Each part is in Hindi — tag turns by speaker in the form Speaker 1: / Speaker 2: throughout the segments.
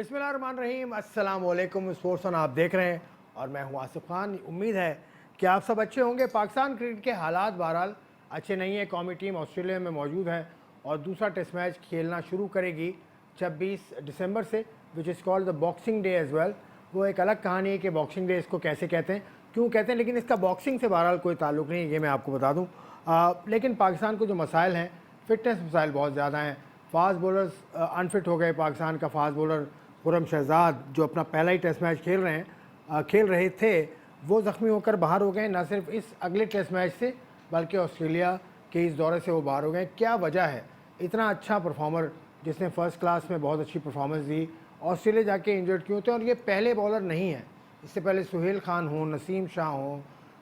Speaker 1: बिस्मिल्लाहिर्रहमानिर्रहीम, अस्सलाम वालेकुम। स्पोर्ट्स ऑन आप देख रहे हैं और मैं हूं आसिफ खान। उम्मीद है कि आप सब अच्छे होंगे। पाकिस्तान क्रिकेट के हालात बहरहाल अच्छे नहीं है। कौमी टीम ऑस्ट्रेलिया में मौजूद है और दूसरा टेस्ट मैच खेलना शुरू करेगी 26 दिसंबर से, which is called the boxing day as well. वो एक अलग कहानी है कि बॉक्सिंग डे इसको कैसे कहते हैं, क्यों कहते हैं, लेकिन इसका बॉक्सिंग से बहरहाल कोई ताल्लुक नहीं है, ये मैं आपको बता दूँ। लेकिन पाकिस्तान को जो मसाइल हैं, फिटनेस मसाइल बहुत ज़्यादा हैं। फास्ट बॉलर्स अनफिट हो गए। पाकिस्तान का फास्ट बॉलर खुरम शहजाद जो अपना पहला ही टेस्ट मैच खेल रहे थे, वो ज़ख्मी होकर बाहर हो गए। न सिर्फ इस अगले टेस्ट मैच से बल्कि ऑस्ट्रेलिया के इस दौरे से वो बाहर हो गए। क्या वजह है? इतना अच्छा परफॉर्मर जिसने फ़र्स्ट क्लास में बहुत अच्छी परफॉर्मेंस दी, ऑस्ट्रेलिया जाके इंजर्ड क्यों थे? और ये पहले बॉलर नहीं है। इससे पहले सुहेल खान हों, नसीम शाह हों,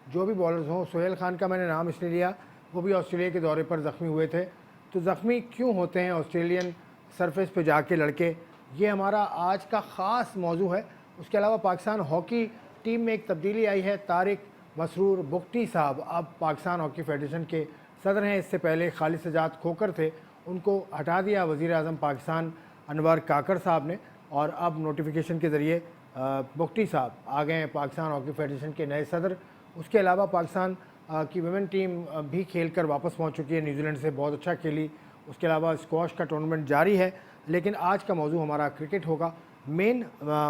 Speaker 1: जो भी बॉलर्स हों। सुहेल खान का मैंने नाम इसलिए लिया, वो भी ऑस्ट्रेलिया के दौरे पर ज़ख्मी हुए थे। तो ज़ख्मी क्यों होते हैं ऑस्ट्रेलियन सरफेस पे जाके लड़के? ये हमारा आज का ख़ास मौजू है। उसके अलावा पाकिस्तान हॉकी टीम में एक तब्दीली आई है। तारिक मसरूर बुख्ती साहब अब पाकिस्तान हॉकी फेडरेशन के सदर हैं। इससे पहले खालिद सजाद खोकर थे, उनको हटा दिया वज़ीर आज़म पाकिस्तान अनवर काकड़ साहब ने, और अब नोटिफिकेशन के ज़रिए बुख्ती साहब आ गए हैं पाकिस्तान हॉकी फेडरेशन के नए सदर। उसके अलावा पाकिस्तान की वुमेन टीम भी खेल कर वापस पहुँच चुकी है, न्यूजीलैंड से बहुत अच्छा खेली। उसके अलावा स्क्वॉश का टूर्नामेंट जारी है। लेकिन आज का मौजू हमारा क्रिकेट होगा। मेन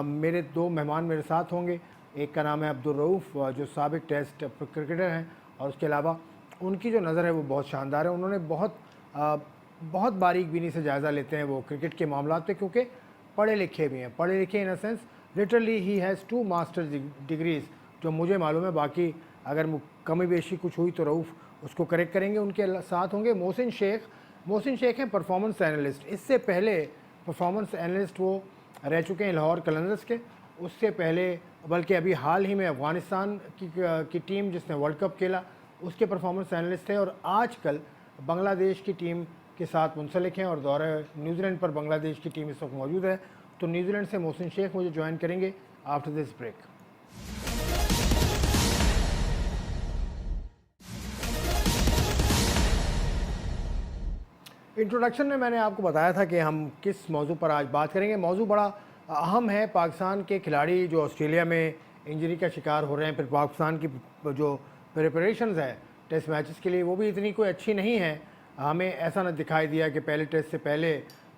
Speaker 1: मेरे दो मेहमान मेरे साथ होंगे। एक का नाम है अब्दुल रऊफ़, जो साबिक टेस्ट क्रिकेटर हैं, और उसके अलावा उनकी जो नज़र है वो बहुत शानदार है। उन्होंने बहुत बारीक बीनी से जायज़ा लेते हैं वो क्रिकेट के मामलों पे, क्योंकि पढ़े लिखे भी हैं। पढ़े लिखे इन अ सेंस लिटरली ही हैज़ 2 मास्टर्स डिग्रीज़, जो मुझे मालूम है। बाकी अगर कमी बेशी कुछ हुई तो रऊफ़ उसको करेक्ट करेंगे। उनके साथ होंगे मोहसिन शेख। मोहसिन शेख हैं परफॉर्मेंस एनालिस्ट। इससे पहले परफॉर्मेंस एनालिस्ट वो रह चुके हैं लाहौर कलंदर्स के। उससे पहले, बल्कि अभी हाल ही में अफ़गानिस्तान की टीम जिसने वर्ल्ड कप खेला, उसके परफॉर्मेंस एनालिस्ट थे। और आजकल बांग्लादेश की टीम के साथ मुंसलिक हैं और दौरे न्यूजीलैंड पर बांग्लादेश की टीम इस वक्त मौजूद है। तो न्यूजीलैंड से मोहसिन शेख मुझे ज्वाइन करेंगे आफ्टर दिस ब्रेक। इंट्रोडक्शन में मैंने आपको बताया था कि हम किस मौजू पर आज बात करेंगे। मौजू बड़ा अहम है। पाकिस्तान के खिलाड़ी जो ऑस्ट्रेलिया में इंजरी का शिकार हो रहे हैं, फिर पाकिस्तान की जो प्रिपरेशंस है टेस्ट मैचेस के लिए, वो भी इतनी कोई अच्छी नहीं है। हमें ऐसा न दिखाई दिया कि पहले टेस्ट से पहले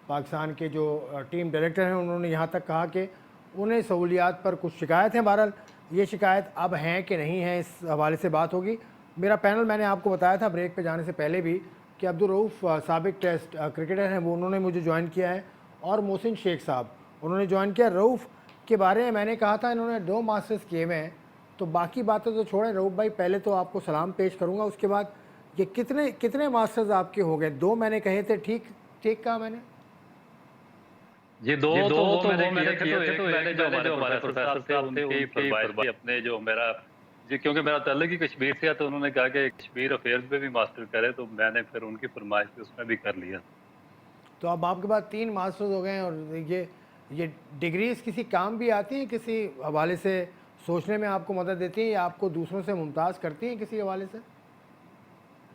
Speaker 1: पाकिस्तान के जो टीम डायरेक्टर हैं, उन्होंने यहाँ तक कहा कि उन्हें सहूलियात पर कुछ शिकायत हैं। बहरहाल ये शिकायत अब हैं कि नहीं है, इस हवाले से बात होगी। मेरा पैनल मैंने आपको बताया था ब्रेक पे जाने से पहले भी कि अब्दुल रऊफ़ साबिक टेस्ट क्रिकेटर हैं, वो उन्होंने मुझे ज्वाइन किया है। और मोहसिन शेख साहब उन्होंने ज्वाइन किया। रऊफ़ के बारे में मैंने कहा था इन्होंने 2 मास्टर्स किए हुए हैं, तो बाकी बातें तो छोड़ें। रऊफ़ भाई, पहले तो आपको सलाम पेश करूंगा, उसके बाद ये कितने कितने मास्टर्स आपके हो गए? 2 मैंने कहे थे, ठीक ठीक कहा मैंने?
Speaker 2: ये
Speaker 1: जी,
Speaker 2: दो
Speaker 1: दो
Speaker 2: तो
Speaker 1: तो
Speaker 2: मैंने
Speaker 1: वो
Speaker 2: किए
Speaker 1: मैंने
Speaker 2: थे।
Speaker 1: किए
Speaker 2: तो
Speaker 1: थे।
Speaker 2: एक
Speaker 1: तो
Speaker 2: मैंने
Speaker 1: एक
Speaker 2: जो
Speaker 1: मैंने
Speaker 2: हमारे
Speaker 1: जो हमारे
Speaker 2: प्रोफेसर
Speaker 1: प्रोफेसर
Speaker 2: साहब थे
Speaker 1: साहब थे
Speaker 2: उनके ही
Speaker 1: उनके ही
Speaker 2: फरमाइश
Speaker 1: फरमाइश।
Speaker 2: थी अपने जो मेरा जी, क्योंकि मेरा ताल्लुक ही कश्मीर से है, तो उन्होंने कहा कि कश्मीर अफेयर्स में भी मास्टर करे, तो मैंने फिर उनकी फरमाइश पे उसमें भी कर लिया।
Speaker 1: तो अब आपके पास 3 मास्टर्स हो गए हैं। और ये डिग्रीज़ किसी काम भी आती हैं? किसी हवाले से सोचने में आपको मदद देती हैं या आपको दूसरों से मुमताज़ करती हैं किसी हवाले से?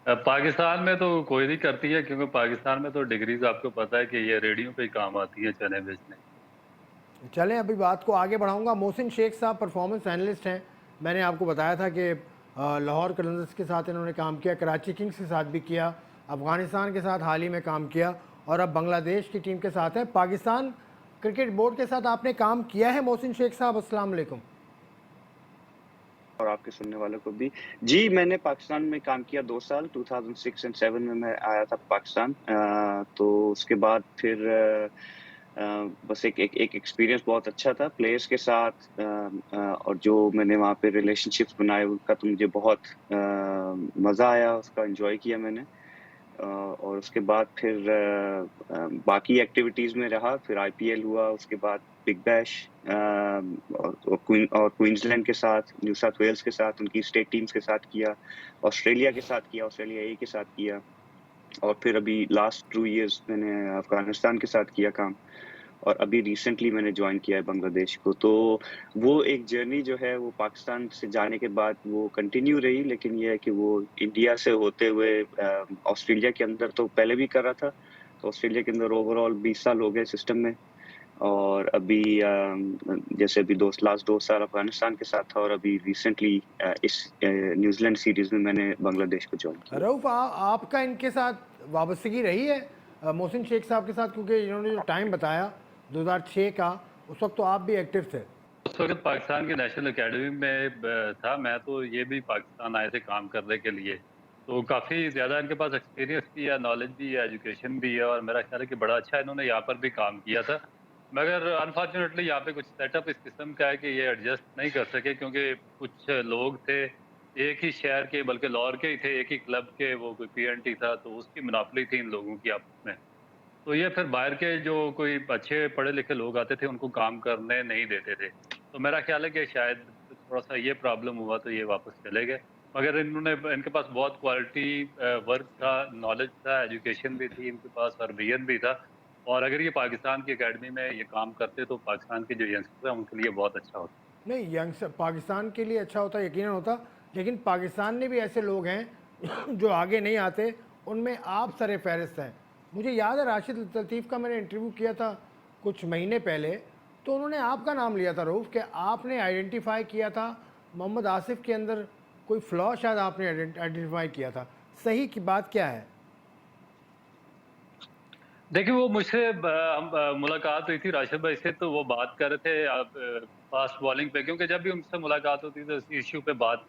Speaker 2: पाकिस्तान में तो कोई नहीं करती है, क्योंकि पाकिस्तान में तो डिग्रीज आपको पता है कि ये रेडियो पे ही काम आती है चने बेचने।
Speaker 1: चलें, अभी बात को आगे बढ़ाऊंगा। मोहसिन शेख साहब परफॉर्मेंस एनालिस्ट हैं। मैंने आपको बताया था कि लाहौर कलंदर्स के साथ इन्होंने काम किया, कराची किंग्स के साथ भी किया, अफ़गानिस्तान के साथ हाल ही में काम किया, और अब बांग्लादेश की टीम के साथ है। पाकिस्तान क्रिकेट बोर्ड के साथ आपने काम किया है मोहसिन शेख साहब? अस्सलाम वालेकुम।
Speaker 3: और आपके सुनने वालों को भी। जी, मैंने पाकिस्तान में काम किया 2 साल, 2006 एंड 7 में मैं आया था पाकिस्तान। तो उसके बाद फिर बस एक एक्सपीरियंस बहुत अच्छा था प्लेयर्स के साथ। और जो मैंने वहाँ पे रिलेशनशिप्स बनाए उनका तो मुझे बहुत मज़ा आया, उसका एन्जॉय किया मैंने। और उसके बाद फिर बाकी एक्टिविटीज़ में रहा, फिर आईपीएल हुआ, उसके बाद बिग बैश और क्वींसलैंड के साथ, न्यू साउथ वेल्स के साथ, उनकी स्टेट टीम्स के साथ किया, ऑस्ट्रेलिया के साथ किया, ऑस्ट्रेलिया ए के साथ किया, और फिर अभी लास्ट 2 इयर्स मैंने अफ़गानिस्तान के साथ किया काम, और अभी रिसेंटली मैंने जॉइन किया है बांग्लादेश को। तो वो एक जर्नी जो है वो पाकिस्तान से जाने के बाद वो कंटिन्यू रही, लेकिन ये है कि वो इंडिया से होते हुए ऑस्ट्रेलिया के अंदर तो पहले भी कर रहा था, तो ऑस्ट्रेलिया के अंदर ओवरऑल 20 साल हो गए सिस्टम में। और अभी जैसे अभी लास्ट 2 साल अफ़गानिस्तान के साथ था और अभी रिसेंटली इस न्यूज़ीलैंड सीरीज़ में मैंने बांग्लादेश को जॉइन किया।
Speaker 1: रऊफ़, आपका इनके साथ वाबस्तगी रही है मोहसिन शेख साहब के साथ, क्योंकि इन्होंने जो टाइम बताया 2006 का, उस वक्त तो आप भी एक्टिव थे।
Speaker 2: उस वक़्त पाकिस्तान की नेशनल अकेडमी में था मैं, तो ये भी पाकिस्तान आए थे काम करने के लिए। तो काफ़ी ज़्यादा इनके पास एक्सपीरियंस भी है, नॉलेज भी है, एजुकेशन भी है और मेरा ख़्याल है कि बड़ा अच्छा इन्होंने यहाँ पर भी काम किया था। मगर अनफॉर्चुनेटली यहाँ पे कुछ सेटअप इस किस्म का है कि ये एडजस्ट नहीं कर सके, क्योंकि कुछ लोग थे, एक ही शहर के, बल्कि लाहौर के ही थे, एक ही क्लब के, वो कोई पीएनटी था, तो उसकी मोनोपोली थी इन लोगों की आपस में। तो ये फिर बाहर के जो कोई अच्छे पढ़े-लिखे लोग आते थे, उनको काम करने नहीं देते थे। तो मेरा ख़्याल है कि शायद थोड़ा-सा ये प्रॉब्लम हुआ, तो ये वापस चले गए। मगर इन्होंने इनके पास बहुत क्वालिटी वर्क था, नॉलेज था, एजुकेशन भी थी इनके पास और विज़न भी था। और अगर ये पाकिस्तान की अकेडमी में ये काम करते, तो पाकिस्तान के जो यंगस्टर हैं, उनके लिए बहुत अच्छा होता।
Speaker 1: नहीं, यंगस्टर पाकिस्तान के लिए अच्छा होता, यकीनन होता, लेकिन पाकिस्तान में भी ऐसे लोग हैं जो आगे नहीं आते, उनमें आप सर फहरिस्त हैं। मुझे याद है राशिद लतीफ़ का मैंने इंटरव्यू किया था कुछ महीने पहले, तो उन्होंने आपका नाम लिया था रऊफ़, कि आपने आइडेंटिफाई किया था मोहम्मद आसिफ के अंदर कोई फ्लॉ, शायद आपने आइडेंटिफाई किया था। सही की बात क्या है?
Speaker 2: देखिए, वो मुझसे मुलाकात हुई थी राशिद भाई से, तो वो बात कर रहे थे फ़ास्ट बॉलिंग पे, क्योंकि जब भी उनसे मुलाकात होती है तो इस इश्यू पे बात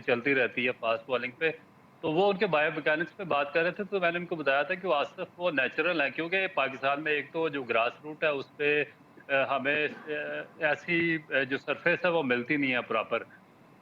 Speaker 2: चलती रहती है फ़ास्ट बॉलिंग पे। तो वो उनके बायोमैकेनिक्स पे बात कर रहे थे, तो मैंने उनको बताया था कि वो आसिफ वो नेचुरल हैं, क्योंकि पाकिस्तान में एक तो जो ग्रास रूट है उस पे हमें ऐसी जो सरफेस है वो मिलती नहीं है प्रॉपर।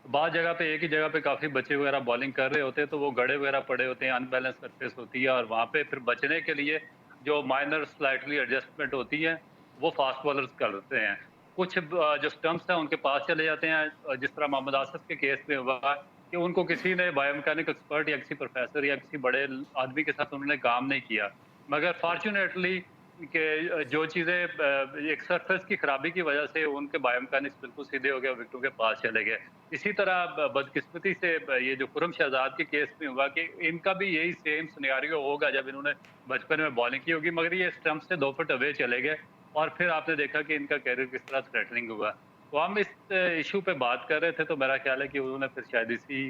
Speaker 2: बाद जगह पे एक ही जगह पे काफ़ी बच्चे वगैरह बॉलिंग कर रहे होते हैं, तो वो गड़े वगैरह पड़े होते हैं, अनबैलेंस सरफेस होती है और वहाँ पे फिर बचने के लिए जो माइनर स्लाइटली एडजस्टमेंट होती है, वो फास्ट बॉलर्स करते हैं। कुछ जो स्टंप्स हैं उनके पास चले जाते हैं, जिस तरह मोहम्मद आसिफ के केस में हुआ कि उनको किसी ने बायोमैकेनिक एक्सपर्ट या किसी प्रोफेसर या किसी बड़े आदमी के साथ उन्होंने काम नहीं किया। मगर फॉर्च्यूनेटली कि जो चीज़ें एक सरफेस की खराबी की वजह से उनके बायोमैकेनिक्स बिल्कुल सीधे हो गए, विकेटों के पास चले गए। इसी तरह बदकिस्मती से ये जो खुर्रम शहजाद के केस में हुआ कि इनका भी यही सेम सिनेरियो होगा जब इन्होंने बचपन में बॉलिंग की होगी, मगर ये स्टंप से 2 फुट अवे चले गए और फिर आपने देखा कि इनका करियर किस तरह थ्रेटनिंग हुआ। तो हम इस इश्यू पे बात कर रहे थे, तो मेरा ख्याल है कि उन्होंने फिर शायद इसी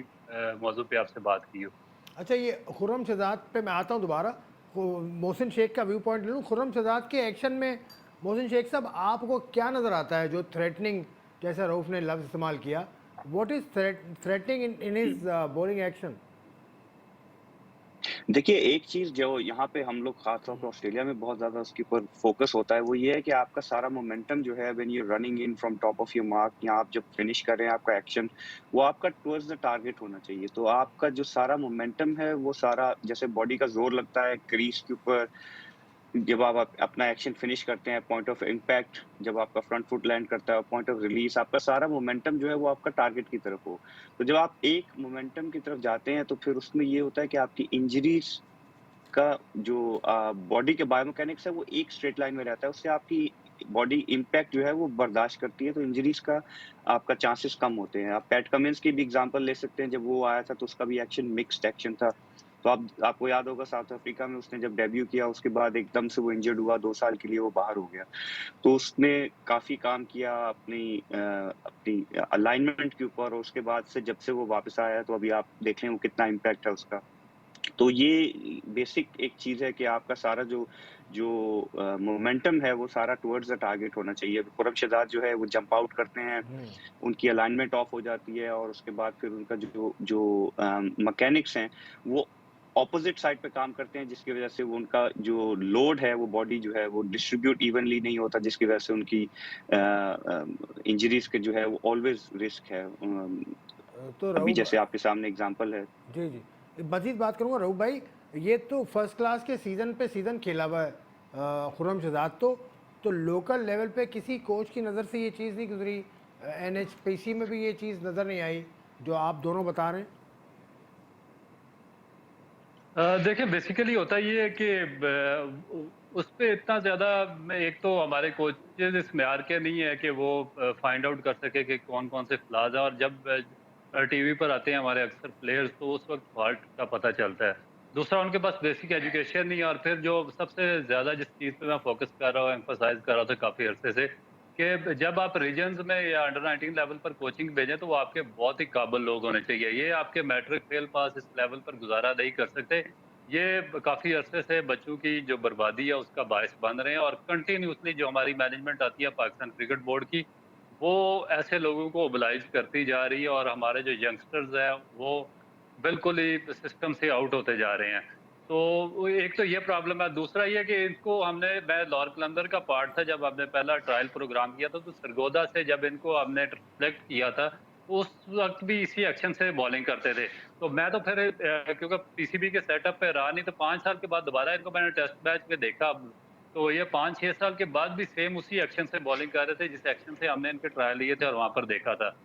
Speaker 2: मौज़ू पे आपसे बात की हो।
Speaker 1: अच्छा, ये खुर्रम शहजाद पे मैं आता हूँ दोबारा। मोहसिन शेख का व्यू पॉइंट ले लूँ। खुर्रम शहजाद के एक्शन में मोहसिन शेख साहब, आपको क्या नज़र आता है जो थ्रेटनिंग, जैसा रऊफ़ ने लफ्ज़ इस्तेमाल किया, what is threatening in his bowling action?
Speaker 3: देखिए, एक चीज़ जो यहाँ पे हम लोग ख़ास तौर पे ऑस्ट्रेलिया में बहुत ज़्यादा उसके ऊपर फ़ोकस होता है, वो ये है कि आपका सारा मोमेंटम जो है when you are running in from top of your mark, या आप जब फिनिश कर रहे हैं आपका एक्शन, वो आपका टुवर्ड्स द टारगेट होना चाहिए। तो आपका जो सारा मोमेंटम है, वो सारा जैसे बॉडी का ज़ोर लगता है क्रीज़ के ऊपर, जब आप अपना एक्शन फिनिश करते हैं, पॉइंट ऑफ इम्पैक्ट जब आपका फ्रंट फुट लैंड करता है, पॉइंट ऑफ रिलीज़, आपका सारा मोमेंटम जो है वो आपका टारगेट की तरफ हो। तो जब आप एक मोमेंटम की तरफ जाते हैं, तो फिर उसमें ये होता है कि आपकी इंजरीज़ का जो बॉडी के बायोमैकेनिक्स है वो एक स्ट्रेट लाइन में रहता है, उससे आपकी बॉडी इम्पैक्ट जो है वो बर्दाश्त करती है, तो इंजरीज़ का आपका चांसेस कम होते हैं। आप पैट कमिंस की भी एग्ज़ाम्पल ले सकते हैं, जब वो आया था तो उसका भी एक्शन मिक्स्ड एक्शन था। तो आपको याद होगा साउथ अफ्रीका में उसने जब डेब्यू किया, उसके बाद एकदम से वो इंजर्ड हुआ, 2 साल के लिए वो बाहर हो गया। तो उसने काफ़ी काम किया अपनी अलाइनमेंट के ऊपर, और उसके बाद से जब से वो वापस आया है, तो अभी आप देख लें वो कितना इम्पैक्ट है उसका। तो ये बेसिक एक चीज़ है कि आपका सारा जो जो मोमेंटम है वो सारा टुवर्ड्स द टारगेट होना चाहिए। खुर्रम शहजाद जो है वो जंप आउट करते हैं, उनकी अलाइनमेंट ऑफ हो जाती है और उसके बाद फिर उनका जो जो मैकेनिक्स हैं वो ऑपोज़िट साइड पे काम करते हैं, जिसकी वज़ह से वो उनका जो लोड है वो बॉडी जो है वो डिस्ट्रीब्यूट इवनली नहीं होता, जिसकी वज़ह से उनकी इंजरीज़ के जो है वो ऑलवेज़ रिस्क है।
Speaker 1: तो
Speaker 3: अभी
Speaker 1: रऊफ़,
Speaker 3: जैसे आपके सामने एग्ज़ाम्पल है।
Speaker 1: जी, जी। मज़ीद बात करूँगा रऊफ़ भाई, ये तो फर्स्ट क्लास के सीज़न पे सीज़न खेला हुआ है खुर्रम शहजाद तो लोकल लेवल पे किसी कोच की नज़र से ये चीज़ नहीं गुज़री, एनएचपीसी में भी ये चीज़ नज़र नहीं आई, जो आप दोनों बता रहे हैं?
Speaker 2: देखिए बेसिकली होता ये है कि उस पे इतना ज़्यादा एक तो हमारे कोचेज़ इस म्यार के नहीं है कि वो फाइंड आउट कर सके कि कौन-कौन से फ्लॉज़ हैं, और जब टीवी पर आते हैं हमारे अक्सर प्लेयर्स, तो उस वक़्त फॉल्ट का पता चलता है। दूसरा उनके पास बेसिक एजुकेशन नहीं है, और फिर जो सबसे ज़्यादा जिस चीज़ पे मैं फ़ोकस कर रहा हूँ, एम्फसाइज़ कर रहा था काफ़ी अरसे से, कि जब आप रीजन्स में या अंडर 19 लेवल पर कोचिंग भेजें तो वो आपके बहुत ही काबिल लोग होने चाहिए। ये आपके मैट्रिक फेल पास इस लेवल पर गुज़ारा नहीं कर सकते। ये काफ़ी अरसे से बच्चों की जो बर्बादी है उसका बायस बन रहे हैं, और कंटिन्यूअसली जो हमारी मैनेजमेंट आती है पाकिस्तान क्रिकेट बोर्ड की, वो ऐसे लोगों को ओबलाइज़ करती जा रही है, और हमारे जो यंगस्टर्स हैं वो बिल्कुल ही सिस्टम से आउट होते जा रहे हैं। तो वो एक तो ये प्रॉब्लम है, दूसरा ये है कि इनको मैं लाहौर कलंदर का पार्ट था जब हमने पहला ट्रायल प्रोग्राम किया था, तो सरगोदा से जब इनको हमने सेलेक्ट किया था, उस वक़्त भी इसी एक्शन से बॉलिंग करते थे। तो मैं तो फिर क्योंकि पीसीबी के सेटअप पे रहा नहीं, तो 5 साल के बाद दोबारा इनको मैंने टेस्ट मैच में देखा अब, तो ये 5-6 साल के बाद भी सेम उसी एक्शन से बॉलिंग कर रहे थे, जिस एक्शन से हमने इनके ट्रायल लिए थे और वहाँ पर देखा था।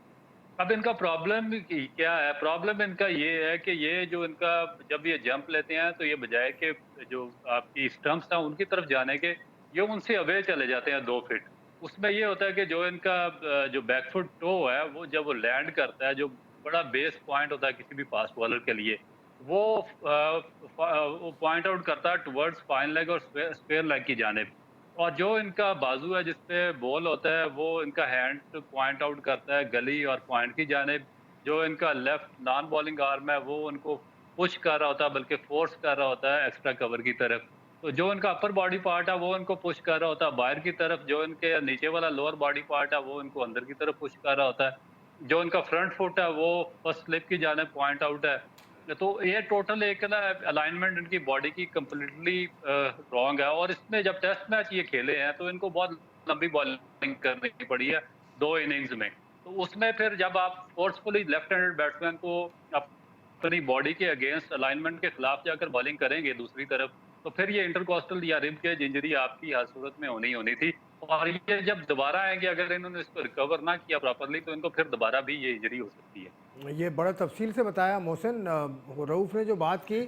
Speaker 2: अब इनका प्रॉब्लम क्या है? प्रॉब्लम इनका ये है कि ये जो इनका जब ये जंप लेते हैं तो ये बजाय के जो आपकी स्टंप्स हैं उनकी तरफ जाने के, ये उनसे अवे चले जाते हैं 2 फीट। उसमें ये होता है कि जो इनका जो बैक फुट टो है, वो जब वो लैंड करता है, जो बड़ा बेस पॉइंट होता है किसी भी फास्ट बॉलर के लिए, वो वो पॉइंट आउट करता है टुवर्ड्स फाइन लेग और स्क्वेयर लेग की जानिब। और जो इनका बाजू है जिस पे बॉल होता है, वो इनका हैंड पॉइंट आउट करता है गली और पॉइंट की जानिब। जो इनका लेफ्ट नॉन बॉलिंग आर्म है, वो उनको पुश कर रहा होता है, बल्कि फोर्स कर रहा होता है एक्स्ट्रा कवर की तरफ। तो जो इनका अपर बॉडी पार्ट है, वो इनको पुश कर रहा होता है बाहर की तरफ। जो इनके नीचे वाला लोअर बॉडी पार्ट है, वो इनको अंदर की तरफ पुश कर रहा होता है। जो इनका फ्रंट फुट है, वो फर्स्ट स्लिप की जानिब पॉइंट आउट है। तो ये टोटल एक ना अलाइनमेंट इनकी बॉडी की कंप्लीटली रॉन्ग है, और इसमें जब टेस्ट मैच ये खेले हैं तो इनको बहुत लंबी बॉलिंग करनी पड़ी है 2 इनिंग्स में। तो उसमें फिर जब आप फोर्सफुली लेफ्ट हैंडेड बैट्समैन को अपनी बॉडी के अगेंस्ट अलाइनमेंट के खिलाफ जाकर बॉलिंग करेंगे दूसरी तरफ, तो फिर ये इंटरकोस्टल या रिब केज इंजरी आपकी हर सूरत में होनी होनी थी। और ये जब दोबारा आएँगे, अगर इन्होंने इसको रिकवर ना किया प्रॉपर्ली, तो इनको फिर दोबारा भी ये इंजरी हो सकती है।
Speaker 1: ये बड़ा तफसील से बताया मोहसिन। रऊफ़ ने जो बात की,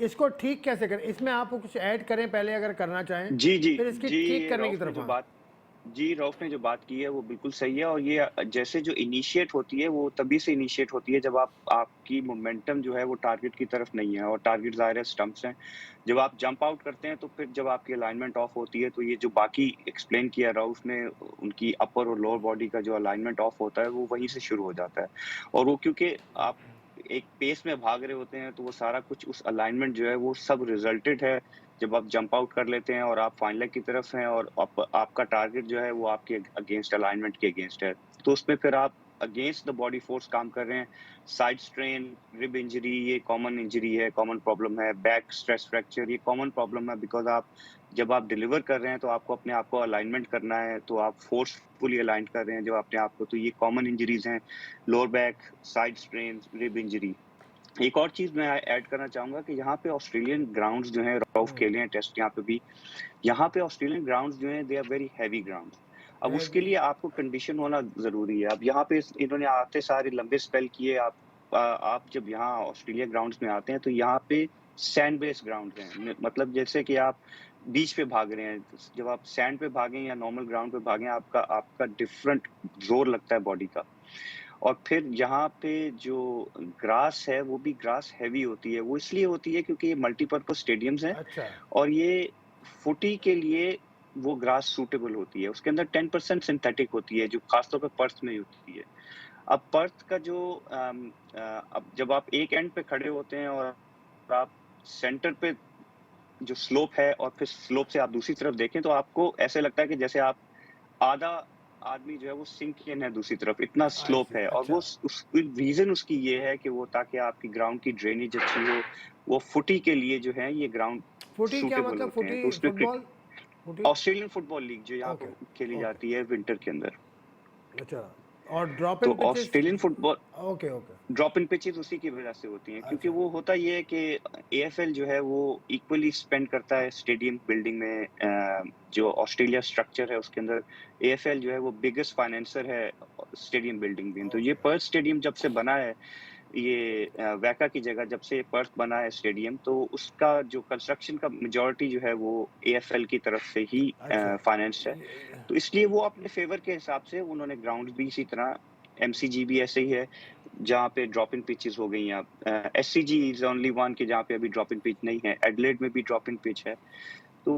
Speaker 1: इसको ठीक कैसे करें? इसमें आप कुछ ऐड करें पहले अगर करना चाहें,
Speaker 3: जी, जी।
Speaker 1: फिर इसकी ठीक
Speaker 3: जी,
Speaker 1: करने की
Speaker 3: रऊफ़ ने
Speaker 1: तरफ
Speaker 3: जो
Speaker 1: आएँ।
Speaker 3: बात जी, रऊफ़ ने जो बात की है वो बिल्कुल सही है, और ये जैसे जो इनिशिएट होती है वो तभी से इनिशिएट होती है जब आपकी मोमेंटम जो है वो टारगेट की तरफ नहीं है, और टारगेट ज़ाहिर है स्टंप्स हैं। जब आप जंप आउट करते हैं तो फिर जब आपकी अलाइनमेंट ऑफ होती है, तो ये जो बाकी एक्सप्लेन किया रऊफ़ ने, उनकी अपर और लोअर बॉडी का जो अलाइनमेंट ऑफ होता है वो वहीं से शुरू हो जाता है। और वो क्योंकि आप एक पेस में भाग रहे होते हैं, तो वो सारा कुछ उस अलाइनमेंट जो है वो सब रिज़ल्टेड है जब आप जंप आउट कर लेते हैं और आप फाइन लेग की तरफ हैं, और आपका टारगेट जो है वो आपके अगेंस्ट अलाइनमेंट के अगेंस्ट है। तो उसमें फिर आप अगेंस्ट द बॉडी फोर्स काम कर रहे हैं। साइड स्ट्रेन, रिब इंजरी ये कॉमन इंजरी है, कॉमन प्रॉब्लम है। बैक स्ट्रेस फ्रैक्चर ये कॉमन प्रॉब्लम है, बिकॉज़ जब आप डिलीवर कर रहे हैं तो आपको अपने आप को अलाइनमेंट करना है, तो आप फोर्सफुली अलाइन कर रहे हैं जो अपने आप को, तो ये कॉमन इंजरीज़ हैं। Lower back, side strain, rib injury. एक और चीज़ मैं ऐड करना चाहूँगा कि यहाँ पे ऑस्ट्रेलियन ग्राउंड्स जो हैं, रऊफ़ खेले हैं टेस्ट यहाँ पे भी। यहाँ पे ऑस्ट्रेलियन ग्राउंड्स जो हैं, they are very heavy grounds. अब उसके
Speaker 1: हैवी।
Speaker 3: लिए आपको कंडीशन होना ज़रूरी है। अब यहाँ पे इन्होंने आते सारे लंबे स्पेल किए। आप जब यहाँ ऑस्ट्रेलिया ग्राउंड्स में आते हैं, तो यहाँ पे सैंड बेस्ड ग्राउंड्स हैं। मतलब जैसे कि आप बीच पे भाग रहे हैं। जब आप सैंड पे भागें या नॉर्मल ग्राउंड पे भागें, आपका आपका डिफरेंट ज़ोर लगता है बॉडी का। और फिर यहाँ पे जो ग्रास है, वो भी ग्रास हेवी होती है। वो इसलिए होती है क्योंकि ये मल्टीपर्पज़ स्टेडियम्स हैं,
Speaker 1: अच्छा।
Speaker 3: और ये फुटी के लिए वो ग्रास सूटेबल होती है। उसके अंदर 10% सिंथेटिक होती है, जो ख़ास तौर पे पर्थ में होती है। अब पर्थ का जो अब जब आप एक एंड पे खड़े होते हैं और आप सेंटर पे जो स्लोप है, और फिर स्लोप से आप दूसरी तरफ देखें, तो आपको ऐसे लगता है कि जैसे आप आधा आदमी जो है वो सिंक इन है दूसरी तरफ, इतना
Speaker 1: आई
Speaker 3: स्लोप
Speaker 1: सी।
Speaker 3: है। और वो
Speaker 1: अच्छा।
Speaker 3: रीज़न उसकी ये है कि वो ताकि आपकी ग्राउंड की ड्रेनेज अच्छी हो, वो फुटी के लिए जो है ये ग्राउंड
Speaker 1: फुटी क्या
Speaker 3: सूटेबल
Speaker 1: मतलब?
Speaker 3: होते हैं।
Speaker 1: फुटी
Speaker 3: तो उसमें
Speaker 1: फुटबॉल? फुटी।
Speaker 3: ऑस्ट्रेलियन फुटबॉल लीग जो यहाँ
Speaker 1: ओके।
Speaker 3: पे खेली
Speaker 1: ओके।
Speaker 3: जाती है विंटर के अंदर।
Speaker 1: अच्छा। और ड्रॉप
Speaker 3: तो
Speaker 1: in pitches?
Speaker 3: Australian football
Speaker 1: okay, okay.
Speaker 3: Drop in pitches उसी की वजह से होती हैं, क्योंकि
Speaker 1: अच्छा।
Speaker 3: वो होता ये है कि एएफएल जो है वो इक्वली स्पेंड करता है स्टेडियम बिल्डिंग में। जो ऑस्ट्रेलिया स्ट्रक्चर है उसके अंदर एएफएल जो है वो बिगेस्ट फाइनेंसर है स्टेडियम बिल्डिंग में। तो ये
Speaker 1: ओके।
Speaker 3: पर्थ स्टेडियम जब से बना है, ये वैका की जगह जब से पर्थ बना है स्टेडियम, तो उसका जो कंस्ट्रक्शन का मेजॉरिटी जो है वो एएफएल की तरफ से ही
Speaker 1: अच्छा।
Speaker 3: फाइनेंस्ड है। तो इसलिए वो अपने फेवर के हिसाब से उन्होंने ग्राउंड भी इसी तरह, एमसीजी भी ऐसे ही है। जहाँ पे ड्रॉप इन पिचेस हो गई हैं। एससीजी इज ओनली वन के जहाँ पे अभी ड्रॉप इन पिच नहीं है। एडिलेड में भी ड्रॉप इन पिच है। तो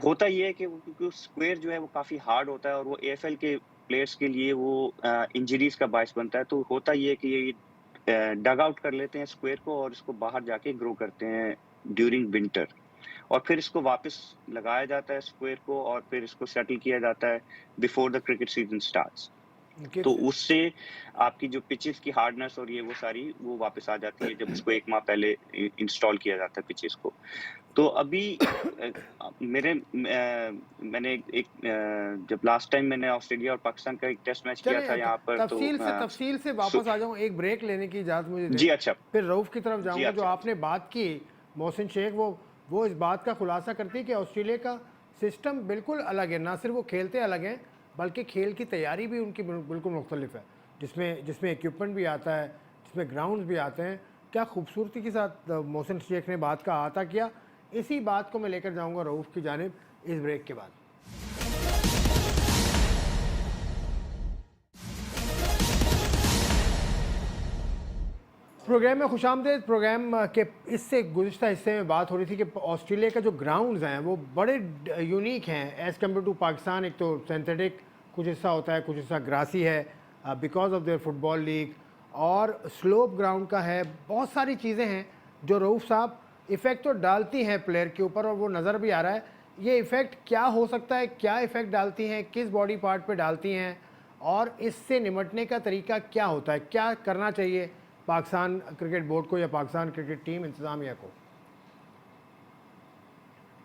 Speaker 3: होता ये है कि क्योंकि स्क्वायर जो है वो काफी हार्ड होता है और वो एएफएल के प्लेयर्स के लिए वो इंजरीज का बायस बनता है। तो होता ये है कि ये डग आउट कर लेते हैं स्क्वायर को और इसको बाहर जाके ग्रो करते हैं ड्यूरिंग विंटर, और फिर इसको वापस लगाया जाता है स्क्वायर को, और फिर इसको सेटल किया जाता है before the cricket season starts. तो उससे आपकी जो पिचेस की हार्डनेस और ये वो सारी वो वापस आ जाती है जब इसको 1 माह पहले इंस्टॉल किया जाता है पिचेस को। तो अभी मैंने जब लास्ट टाइम मैंने ऑस्ट्रेलिया और पाकिस्तान का एक टेस्ट मैच किया था यहाँ पर,
Speaker 1: तफसील से वापस आ जाऊं, एक ब्रेक लेने की इजाज़त मुझे दें।
Speaker 3: जी अच्छा।
Speaker 1: फिर रऊफ की तरफ जाऊंगा। जो
Speaker 3: अच्छा।
Speaker 1: आपने बात की मोहसिन शेख, वो इस बात का खुलासा करती है कि ऑस्ट्रेलिया का सिस्टम बिल्कुल अलग है। ना सिर्फ वो खेलते अलग हैं, बल्कि खेल की तैयारी भी उनकी बिल्कुल मुख्तलिफ है, जिसमें इक्विपमेंट भी आता है, जिसमें ग्राउंड्स भी आते हैं। क्या खूबसूरती के साथ मोहसिन शेख ने बात का अहाता किया। इसी बात को मैं लेकर जाऊंगा रऊफ की जानिब इस ब्रेक के बाद। प्रोग्राम में खुशामदीद। प्रोग्राम के इससे गुज़िश्ता हिस्से में बात हो रही थी कि ऑस्ट्रेलिया का जो ग्राउंड्स हैं वो बड़े यूनिक हैं एज़ कम्पेयर टू पाकिस्तान। एक तो सिंथेटिक कुछ हिस्सा होता है, कुछ हिस्सा ग्रासी है because of their football league, और स्लोप ग्राउंड का है। बहुत सारी चीज़ें हैं जो रऊफ साहब इफ़ेक्ट तो डालती हैं प्लेयर के ऊपर, और वो नज़र भी आ रहा है। ये इफ़ेक्ट क्या हो सकता है, क्या इफ़ेक्ट डालती हैं, किस बॉडी पार्ट पे डालती हैं, और इससे निमटने का तरीका क्या होता है, क्या करना चाहिए पाकिस्तान क्रिकेट बोर्ड को या पाकिस्तान क्रिकेट टीम इंतज़ामिया को।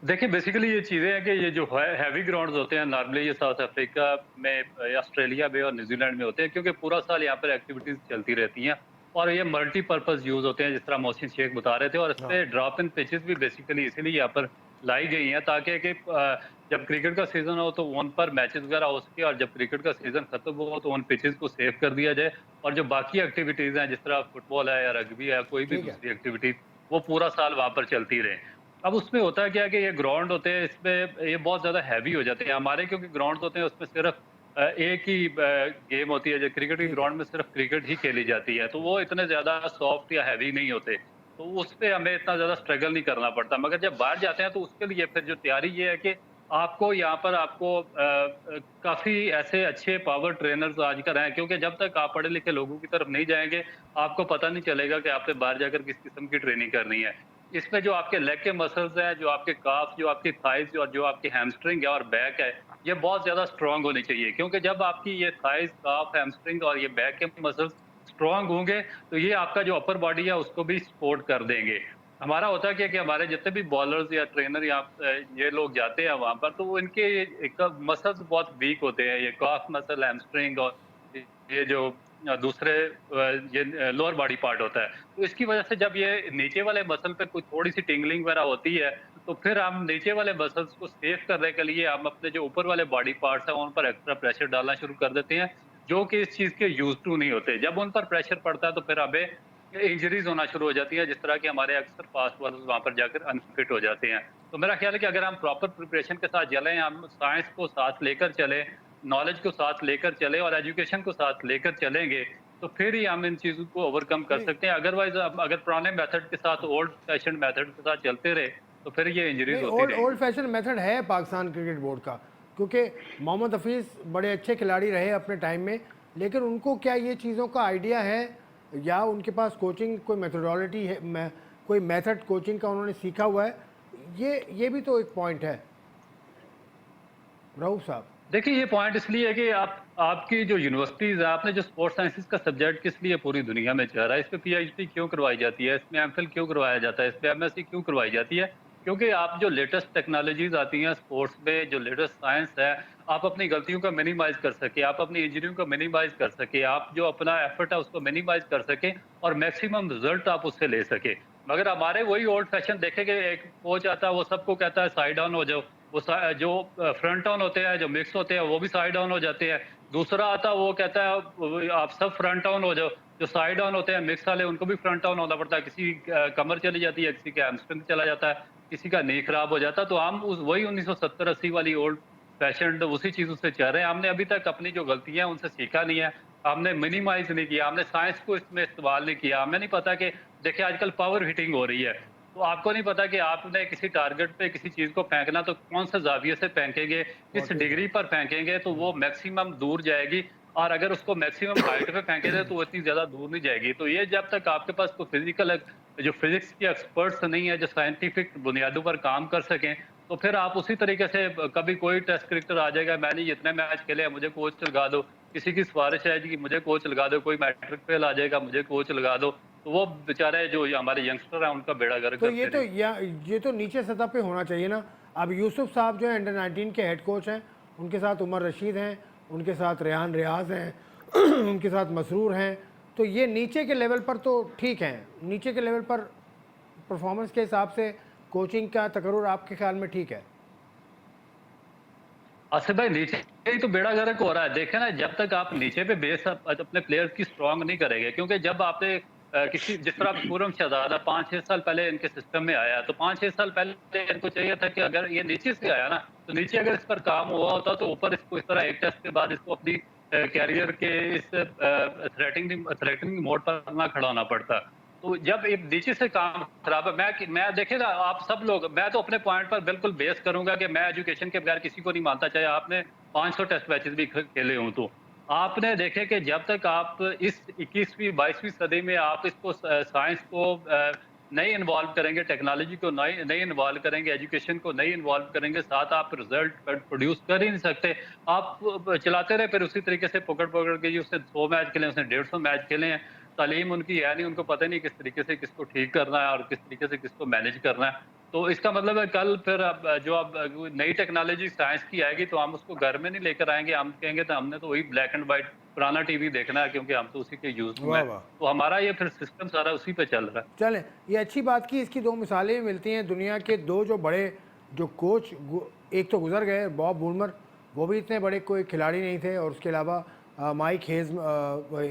Speaker 2: देखिए बेसिकली ये चीज़ें हैं कि ये जो हैवी ग्राउंड्स होते हैं नॉर्मली ये साउथ अफ्रीका में, ऑस्ट्रेलिया में और न्यूजीलैंड में होते हैं, क्योंकि पूरा साल यहाँ पर एक्टिविटीज़ चलती रहती हैं और ये मल्टीपर्पज़ यूज़ होते हैं, जिस तरह मोहसिन शेख बता रहे थे। और इस पे ड्रॉप इन पिचेस भी बेसिकली इसीलिए यहाँ पर लाई गई हैं ताकि कि जब क्रिकेट का सीज़न हो तो उन पर मैचेस वगैरह हो सके, और जब क्रिकेट का सीज़न खत्म हो तो उन पिचेस को सेव कर दिया जाए, और जो बाकी एक्टिविटीज़ हैं जिस तरह फुटबॉल है या रग्बी है, कोई भी दूसरी एक्टिविटी, वो पूरा साल वहाँ पर चलती रहे। अब उसमें होता क्या है कि ये ग्राउंड होते हैं, इसमें ये बहुत ज़्यादा हैवी हो जाते हैं हमारे, क्योंकि ग्राउंड होते हैं उसमें सिर्फ एक ही गेम होती है। जो क्रिकेट की ग्राउंड में सिर्फ क्रिकेट ही खेली जाती है, तो वो इतने ज़्यादा सॉफ्ट या हैवी नहीं होते, तो उस पे हमें इतना ज़्यादा स्ट्रगल नहीं करना पड़ता। मगर जब बाहर जाते हैं तो उसके लिए फिर जो तैयारी ये है कि आपको यहाँ पर काफ़ी ऐसे अच्छे पावर ट्रेनर्स आजकल हैं, क्योंकि जब तक आप पढ़े लिखे लोगों की तरफ नहीं जाएंगे आपको पता नहीं चलेगा कि आपने बाहर जाकर किस किस्म की ट्रेनिंग करनी है। इसमें जो आपके लेग के मसल्स हैं, जो आपके काफ, जो आपकी थाइज और जो आपकी हैमस्ट्रिंग है और बैक है, ये बहुत ज़्यादा स्ट्रॉन्ग होनी चाहिए, क्योंकि जब आपकी ये थाइज, काफ, हैमस्ट्रिंग और ये बैक के मसल्स स्ट्रॉन्ग होंगे तो ये आपका जो अपर बॉडी है उसको भी सपोर्ट कर देंगे। हमारा होता है कि हमारे जितने भी बॉलर्स या ट्रेनर या ये लोग जाते हैं वहाँ पर, तो वो इनके मसल्स बहुत वीक होते हैं, ये काफ मसल, हैमस्ट्रिंग और ये जो दूसरे ये लोअर बॉडी पार्ट होता है। तो इसकी वजह से जब ये नीचे वाले मसल पे कोई थोड़ी-सी टिंगलिंग वगैरह होती है, तो फिर हम नीचे वाले मसल्स को सेव करने के लिए हम अपने जो ऊपर वाले बॉडी पार्ट्स हैं, उन पर एक्स्ट्रा प्रेशर डालना शुरू कर देते हैं, जो कि इस चीज़ के यूज़्ड टू नहीं होते। जब उन पर प्रेशर पड़ता है, तो फिर हमें इंजरीज़ होना शुरू हो जाती है, जिस तरह के हमारे अक्सर फास्ट बॉलर्स वहाँ पर जाकर अनफिट हो जाते हैं। तो मेरा ख्याल है कि अगर हम प्रॉपर प्रिपरेशन के साथ चलें, हम साइंस को साथ लेकर चलें, नॉलेज को साथ लेकर चलें और एजुकेशन को साथ लेकर चलेंगे, तो फिर ही हम इन चीज़ों को ओवरकम कर सकते हैं। अदरवाइज़ अगर पुराने मेथड के साथ, ओल्ड फैशन मेथड के साथ चलते रहे, तो फिर ये इंजरीज होती रहेंगी।
Speaker 1: ओल्ड फैशन मेथड है पाकिस्तान क्रिकेट बोर्ड का, क्योंकि मोहम्मद हफीज़ बड़े अच्छे खिलाड़ी रहे अपने टाइम में, लेकिन उनको क्या ये चीज़ों का आइडिया है या उनके पास कोचिंग कोई मेथोडोलॉजी है, कोई मेथड कोचिंग का उन्होंने सीखा हुआ है? ये भी तो एक पॉइंट है रऊफ साहब।
Speaker 2: देखिए ये पॉइंट इसलिए है कि आपकी जो यूनिवर्सिटीज़ है, आपने जो स्पोर्ट्स साइंसेस का सब्जेक्ट किस लिए पूरी दुनिया में चल रहा है, इस पे पीएचडी क्यों करवाई जाती है, इसमें एमफिल क्यों करवाया जाता है, इस पे एमएससी क्यों करवाई जाती है? क्योंकि आप जो लेटेस्ट टेक्नोलॉजीज़ आती हैं स्पोर्ट्स में, जो लेटेस्ट साइंस है, आप अपनी गलतियों को मिनिमाइज़ कर सकें, आप अपनी इंजरियों को मिनिमाइज़ कर सकें, आप जो अपना एफर्ट है उसको मिनिमाइज़ कर सकें और मैक्सिमम रिजल्ट आप उससे ले सकें। मगर हमारे वही ओल्ड फैशन देखें कि एक कोच आता है, वो सबको कहता है साइड डाउन हो जाओ, वो जो फ्रंट ऑन होते हैं, जो मिक्स होते हैं, वो भी साइड डाउन हो जाते हैं। दूसरा आता है, वो कहता है आप सब फ्रंट ऑन हो जाओ, जो साइड डाउन होते हैं मिक्स वाले, उनको भी फ्रंट ऑन होना पड़ता है। किसी कमर चली जाती है, किसी का हैमस्ट्रिंग चला जाता है, किसी का नी खराब हो जाता है। तो हम वही 1970-80 वाली ओल्ड फैशन उसी चीज़ों से चल रहे हैं। हमने अभी तक अपनी जो गलतियां हैं उनसे सीखा नहीं है। हमने मिनिमाइज नहीं किया, हमने साइंस को इसमें इस्तेमाल नहीं किया। हमें नहीं पता कि देखिए आजकल पावर हिटिंग हो रही है, तो आपको नहीं पता कि आपने किसी टारगेट पे किसी चीज़ को फेंकना तो कौन से ज़ाविये से फेंकेंगे, किस
Speaker 1: बहुत
Speaker 2: डिग्री पर फेंकेंगे तो वो मैक्सिमम दूर जाएगी, और अगर उसको मैक्सिमम हाइट पे फेंकेंगे तो वो इतनी ज़्यादा दूर नहीं जाएगी। तो ये जब तक आपके पास कोई फिज़िकल जो फिज़िक्स के एक्सपर्ट्स नहीं है, जो साइंटिफिक बुनियादों पर काम कर सकें, तो फिर आप उसी तरीके से कभी कोई टेस्ट क्रिकेटर आ जाएगा, मैंने इतने मैच खेले हैं, मुझे कोच लगा दो। किसी की सिफारिश है जी कि मुझे कोच लगा दो, कोई मैट्रिक फेल आ जाएगा, मुझे कोच लगा दो। तो वो बेचारे जो ये हमारे यंगस्टर हैं, उनका बेड़ा गर्क
Speaker 1: तो
Speaker 2: करते रहेंगे।
Speaker 1: ये तो नीचे सतह पे होना चाहिए ना। अब यूसुफ साहब जो है अंडर 19 के हेड कोच हैं, उनके साथ उमर रशीद हैं, उनके साथ रेहान रियाज हैं, उनके साथ मसरूर हैं। तो ये नीचे के लेवल पर तो ठीक हैं, नीचे के लेवल पर परफॉर्मेंस के हिसाब से कोचिंग का तकर्रुर आपके ख्याल में ठीक है?
Speaker 2: आसिफ भाई, नीचे ही तो बेड़ा गर्क हो रहा है। देखें ना, जब तक आप नीचे पे बेस अपने प्लेयर्स की स्ट्रांग नहीं करेंगे, क्योंकि जब आपने किसी जिस तरह पूरम शहजादा 5-6 साल पहले इनके सिस्टम में आया, तो 5-6 साल पहले इनको चाहिए था कि अगर ये नीचे से आया ना, तो नीचे अगर इस पर काम हुआ होता तो ऊपर इसको इस तरह एक टेस्ट के बाद इसको अपनी कैरियर के इस थ्रेटनिंग मोड पर ना खड़ा होना पड़ता। तो जब एक नीचे से काम खराब है, मैं देखिए ना, आप सब लोग, मैं तो अपने पॉइंट पर बिल्कुल बेस करूंगा कि मैं एजुकेशन के बगैर किसी को नहीं मानता, चाहे आपने 500 टेस्ट मैचेस भी खेले हों। तो आपने देखे कि जब तक आप इस 21वीं 22वीं सदी में आप इसको साइंस को नहीं इन्वॉल्व करेंगे, टेक्नोलॉजी को नहीं इन्वॉल्व करेंगे, एजुकेशन को नहीं इन्वॉल्व करेंगे, साथ आप रिजल्ट प्रोड्यूस कर ही नहीं सकते। आप चलाते रहे फिर उसी तरीके से पकड़ पकड़ के, जी उसने 100 मैच खेले, उसने 150 मैच खेले हैं, तालीम उनकी है नहीं, उनको पता नहीं किस तरीके से किसको ठीक करना है और किस तरीके से किसको मैनेज करना है। तो इसका मतलब है कल फिर अब नई टेक्नोलॉजी साइंस की आएगी तो हम उसको घर में नहीं लेकर आएंगे, हम कहेंगे तो हमने तो वही ब्लैक एंड व्हाइट पुराना टीवी देखना है, क्योंकि हम तो उसी के यूज में
Speaker 1: वाह
Speaker 2: हैं।
Speaker 1: वाह।
Speaker 2: तो हमारा ये फिर सिस्टम सारा उसी पे चल रहा है।
Speaker 1: चलें, ये अच्छी बात की, इसकी दो मिसालें भी मिलती हैं। दुनिया के दो जो बड़े जो कोच, एक तो गुजर गए, बॉब वुडमर, वो भी इतने बड़े कोई खिलाड़ी नहीं थे, और उसके अलावा माइक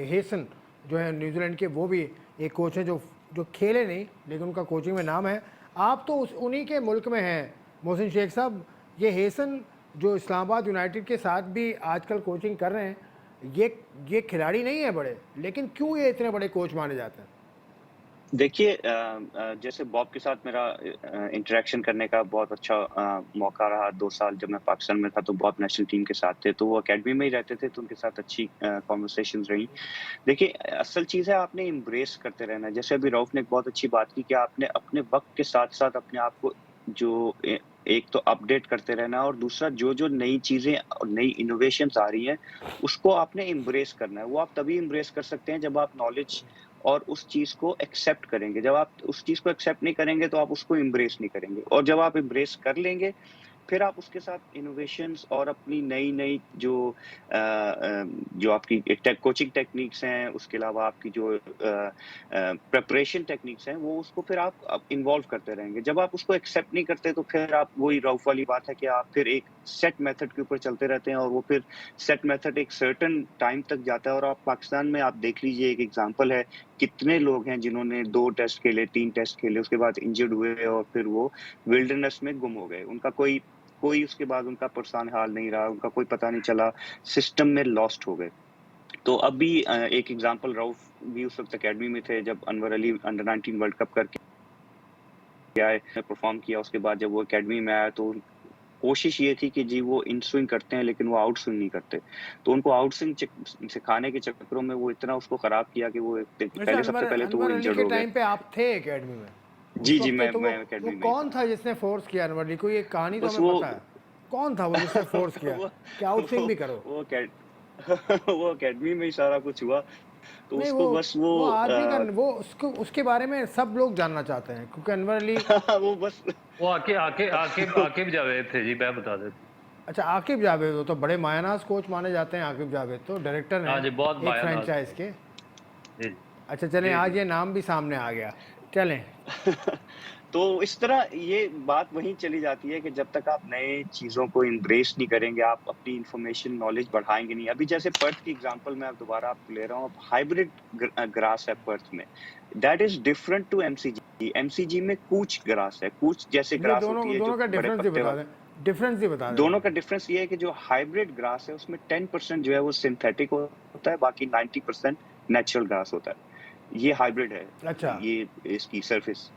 Speaker 1: हेसन जो है न्यूजीलैंड के, वो भी एक कोच हैं जो जो खेले नहीं लेकिन उनका कोचिंग में नाम है। आप तो उन्हीं के मुल्क में हैं मोहसिन शेख साहब। ये हेसन जो इस्लामाबाद यूनाइटेड के साथ भी आजकल कोचिंग कर रहे हैं, ये खिलाड़ी नहीं है बड़े, लेकिन क्यों ये इतने बड़े कोच माने जाते हैं?
Speaker 3: देखिए, जैसे बॉब के साथ मेरा इंटरेक्शन करने का बहुत अच्छा मौका रहा। 2 साल जब मैं पाकिस्तान में था तो बॉब नेशनल टीम के साथ थे, तो वो अकेडमी में ही रहते थे, तो उनके साथ अच्छी कॉन्वर्सेशंस रही। देखिए, असल चीज़ है आपने एम्ब्रेस करते रहना है। जैसे अभी रऊफ ने एक बहुत अच्छी बात की कि आपने अपने वक़्त के साथ-साथ अपने आप को जो एक तो अपडेट करते रहना है, और दूसरा जो-जो नई चीज़ें और नई इनोवेशंस आ रही हैं, उसको आपने एम्ब्रेस करना है। वो आप तभी एम्ब्रेस कर सकते हैं जब आप नॉलेज और उस चीज़ को एक्सेप्ट करेंगे। जब आप उस चीज़ को एक्सेप्ट नहीं करेंगे तो आप उसको एम्ब्रेस नहीं करेंगे, और जब आप एम्ब्रेस कर लेंगे, फिर आप उसके साथ इनोवेशंस और अपनी नई-नई जो आपकी कोचिंग टेक्निक्स हैं, उसके अलावा आपकी जो प्रिपरेशन टेक्निक्स हैं, वो उसको फिर आप इन्वॉल्व करते रहेंगे। जब आप उसको एक्सेप्ट नहीं करते, तो फिर आप, वही रऊफ वाली बात है कि आप फिर एक सेट मेथड के ऊपर चलते रहते हैं, और वो फिर सेट मेथड एक सर्टेन टाइम तक जाता है। और आप पाकिस्तान में आप देख लीजिए, एक एग्जांपल है, कितने लोग हैं जिन्होंने 2 टेस्ट खेले, 3 टेस्ट खेले, उसके बाद इंजर्ड हुए और फिर वो विल्डरनेस में गुम हो गए। उनका कोई कोई उसके बाद उनका परेशान हाल नहीं रहा, उनका कोई पता नहीं चला, सिस्टम में लॉस्ट हो गए। तो अभी एक एग्जांपल, रऊफ भी उस वक़्त अकेडमी में थे जब Anwar Ali under 19 world cup करके आए, परफॉर्म किया। उसके बाद जब वो अकेडमी में आया तो कोशिश ये थी कि जी वो इन स्विंग करते हैं लेकिन वो आउट स्विंग नहीं करते। तो उनको आउट स्विंग सिखाने के चक्करों में वो इतना उसको खराब किया कि वो
Speaker 1: अच्छा,
Speaker 3: सबसे पहले तो वो
Speaker 1: अनवर अली
Speaker 3: इंजर्ड
Speaker 1: के
Speaker 3: हो गए।
Speaker 1: टाइम पे आप थे एकेडमी में
Speaker 3: जी,
Speaker 1: उस
Speaker 3: जी,
Speaker 1: वक्त? तो
Speaker 3: मैं
Speaker 1: वो
Speaker 3: अकेडमी में ही
Speaker 1: कौन
Speaker 3: था।
Speaker 1: था जिसने फोर्स किया अनवर अली को? ये कहानी तो
Speaker 3: बस
Speaker 1: हमें
Speaker 3: वो
Speaker 1: पता है, कौन था वो जिसने फोर्स किया
Speaker 3: वो
Speaker 1: कि आउट स्विंग भी करो?
Speaker 3: वो अकेड वो अकेडमी में ही सारा कुछ हुआ। तो
Speaker 1: नहीं,
Speaker 3: उसको बस वो
Speaker 1: वो आदमी का वो उसको उसके बारे में सब लोग जानना चाहते हैं, क्योंकि अनवर अली।
Speaker 3: वो बस
Speaker 2: वो आकिब आकिब जावेद थे जी, मैं बता देता हूँ।
Speaker 1: अच्छा, आकिब जावेद, हो तो बड़े मायानाज कोच माने जाते हैं। आकिब जावेद तो डायरेक्टर
Speaker 2: हाँ
Speaker 1: हैं
Speaker 2: जी, बहुत
Speaker 1: एक
Speaker 2: मायानाज।
Speaker 1: फ्रेंचाइज के।
Speaker 2: जी जी
Speaker 1: अच्छा चलें,
Speaker 2: जी
Speaker 1: आज
Speaker 2: जी।
Speaker 1: ये नाम भी सामने आ गया। चलें।
Speaker 3: तो इस तरह ये बात वहीं चली जाती है कि जब तक आप नए चीज़ों को एम्ब्रेस नहीं करेंगे, आप अपनी इन्फॉर्मेशन नॉलेज बढ़ाएँगे नहीं। अभी जैसे पर्थ की एग्ज़ाम्पल मैं अब दोबारा आपको ले रहा हूँ। अब हाइब्रिड ग्रास है पर्थ में, that is different to MCG. MCG में कूच ग्रास है, कूच जैसे
Speaker 1: ये
Speaker 3: ग्रास
Speaker 1: दोनों
Speaker 3: होती है जो
Speaker 1: दोनों का
Speaker 3: बड़े
Speaker 1: डिफरेंस ही
Speaker 3: पत्ते
Speaker 1: बता
Speaker 3: वाली।
Speaker 1: दें। डिफरेंस ही बता दें।
Speaker 3: दोनों का डिफरेंस ये है कि जो हाइब्रिड ग्रास है उसमें 10% जो है वो सिंथेटिक होता है, बाकी 90% नेचुरल ग्रास होता है। ये हाइब्रिड है,
Speaker 1: अच्छा।
Speaker 3: ये इसकी सरफेस।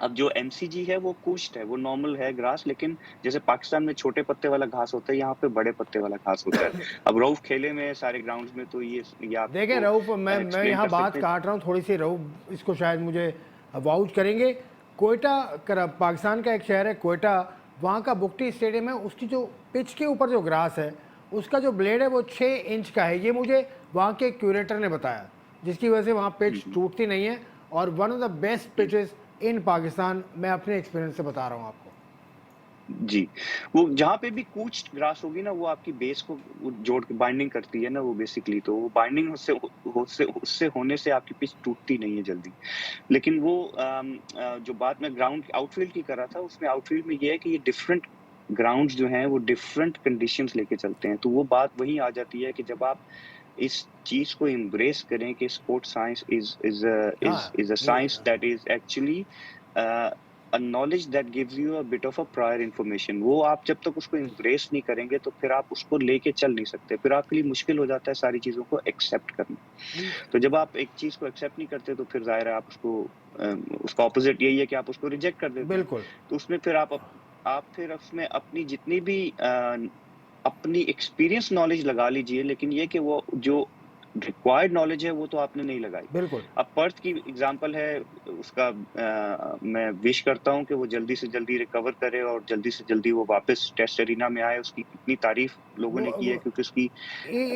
Speaker 3: अब जो एमसीजी है वो कुश्त है, वो नॉर्मल है ग्रास, लेकिन जैसे पाकिस्तान में छोटे पत्ते वाला घास होता है, यहाँ पे बड़े पत्ते वाला घास होता है। अब रऊफ खेले में सारे ग्राउंड्स में, तो ये
Speaker 1: देखें
Speaker 3: आपको
Speaker 1: रऊफ, मैं
Speaker 3: एक्सप्लेन
Speaker 1: यहाँ
Speaker 3: कर
Speaker 1: बात
Speaker 3: सकते हैं।
Speaker 1: काट रहा हूँ थोड़ी सी, रऊफ इसको शायद मुझे वाउच करेंगे। कोयटा पाकिस्तान का एक शहर है कोयटा, वहाँ का बुकटी स्टेडियम है, उसकी जो पिच के ऊपर जो ग्रास है उसका जो ब्लेड है वो 6 इंच का है, ये मुझे वहाँ के क्यूरेटर ने बताया, जिसकी वजह से वहाँ पिच टूटती नहीं है और one of the best pitches in Pakistan, मैं अपने एक्सपीरियंस से बता रहा हूँ आपको।
Speaker 3: जी, वो जहाँ पे भी कूच्ड ग्रास होगी ना, वो आपकी बेस को वो जोड़ के बाइंडिंग करती है ना, वो बेसिकली तो वो बाइंडिंग उससे होने से आपकी पिच टूटती नहीं है जल्दी। लेकिन वो जो बात मैं ग्राउंड आउटफील्ड की कर रहा था, उसमें आउटफील्ड में ये है कि ये डिफरेंट ग्राउंड्स जो हैं वो डिफरेंट कंडीशंस लेके चलते हैं। तो वो बात वही आ जाती है कि जब आप इस चीज़ को एम्ब्रेस करें कि स्पोर्ट्स साइंस
Speaker 1: हाँ,
Speaker 3: इज़ अ
Speaker 1: ये
Speaker 3: science that is actually a knowledge that gives you a bit of a prior information. वो आप जब तक उसको एम्ब्रेस नहीं करेंगे, तो फिर आप उसको लेके चल नहीं सकते। फिर आपके लिए मुश्किल हो जाता है सारी चीज़ों को एक्सेप्ट करना। तो जब आप एक चीज़ को एक्सेप्ट नहीं करते, तो फिर ज़ाहिर है आप उसको उसका ऑपोज़िट यही है कि आप उसको रिजेक्ट कर देते हैं।
Speaker 1: बिल्कुल।
Speaker 3: तो उसमें फिर आप फिर उसमें अपनी जितनी भी अपनी एक्सपीरियंस नॉलेज लगा लीजिए, लेकिन ये कि वो जो रिक्वायर्ड नॉलेज है वो तो आपने नहीं लगाई।
Speaker 1: बिल्कुल।
Speaker 3: अब पर्थ की एग्जांपल है, उसका मैं विश करता हूँ कि वो जल्दी से जल्दी रिकवर करे और जल्दी से जल्दी वो वापस टेस्ट एरिना में आए। उसकी कितनी तारीफ लोगों ने की है,
Speaker 1: वो
Speaker 3: क्योंकि उसकी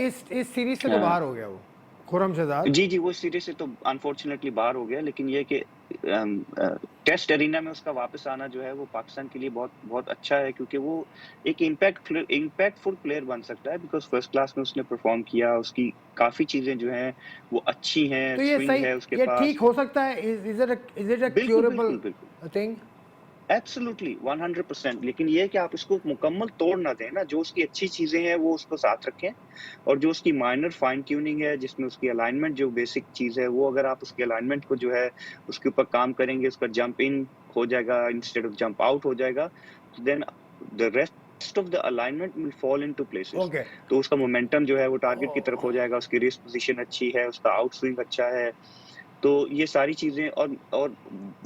Speaker 1: इस सीरीज से तो
Speaker 3: अ,
Speaker 1: बाहर हो गया वो, खुर्रम शहजाद।
Speaker 3: जी, जी, वो सीरीज़ से तो अनफॉर्चुनेटली बाहर हो गया, लेकिन ये कि टेस्ट एरिना में उसका वापस आना जो है वो पाकिस्तान के लिए बहुत बहुत अच्छा है, क्योंकि वो एक इम्पैक्टफुल प्लेयर बन सकता है, बिकॉज़ फर्स्ट क्लास में उसने परफ़ॉर्म किया, उसकी काफ़ी चीज़ें जो हैं वो अच्छी हैं,
Speaker 1: तो ये
Speaker 3: स्विंग
Speaker 1: सही,
Speaker 3: है उसके
Speaker 1: ये
Speaker 3: पास।
Speaker 1: ठीक हो सकता है? इज इट अ
Speaker 3: बिल्कुल,
Speaker 1: क्यूरेबल
Speaker 3: बिल्कुल, बिल्कुल।
Speaker 1: थिंग?
Speaker 3: एब्सोल्युटली 100%, लेकिन ये है कि आप इसको मुकम्मल तोड़ ना दें ना, जो उसकी अच्छी चीज़ें हैं वो उसको साथ रखें, और जो उसकी माइनर फाइन ट्यूनिंग है, जिसमें उसकी अलाइनमेंट जो बेसिक चीज़ है, वो अगर आप उसकी अलाइनमेंट को जो है उसके ऊपर काम करेंगे, उसका जंप इन हो जाएगा इंस्टेड ऑफ जंप आउट हो जाएगा, तो then the rest of the alignment will fall into places.
Speaker 1: Okay.
Speaker 3: तो उसका मोमेंटम जो है वो टारगेट की तरफ हो जाएगा, उसकी रिस्ट पोज़ीशन अच्छी है, उसका आउट स्विंग अच्छा है। तो ये सारी चीज़ें, और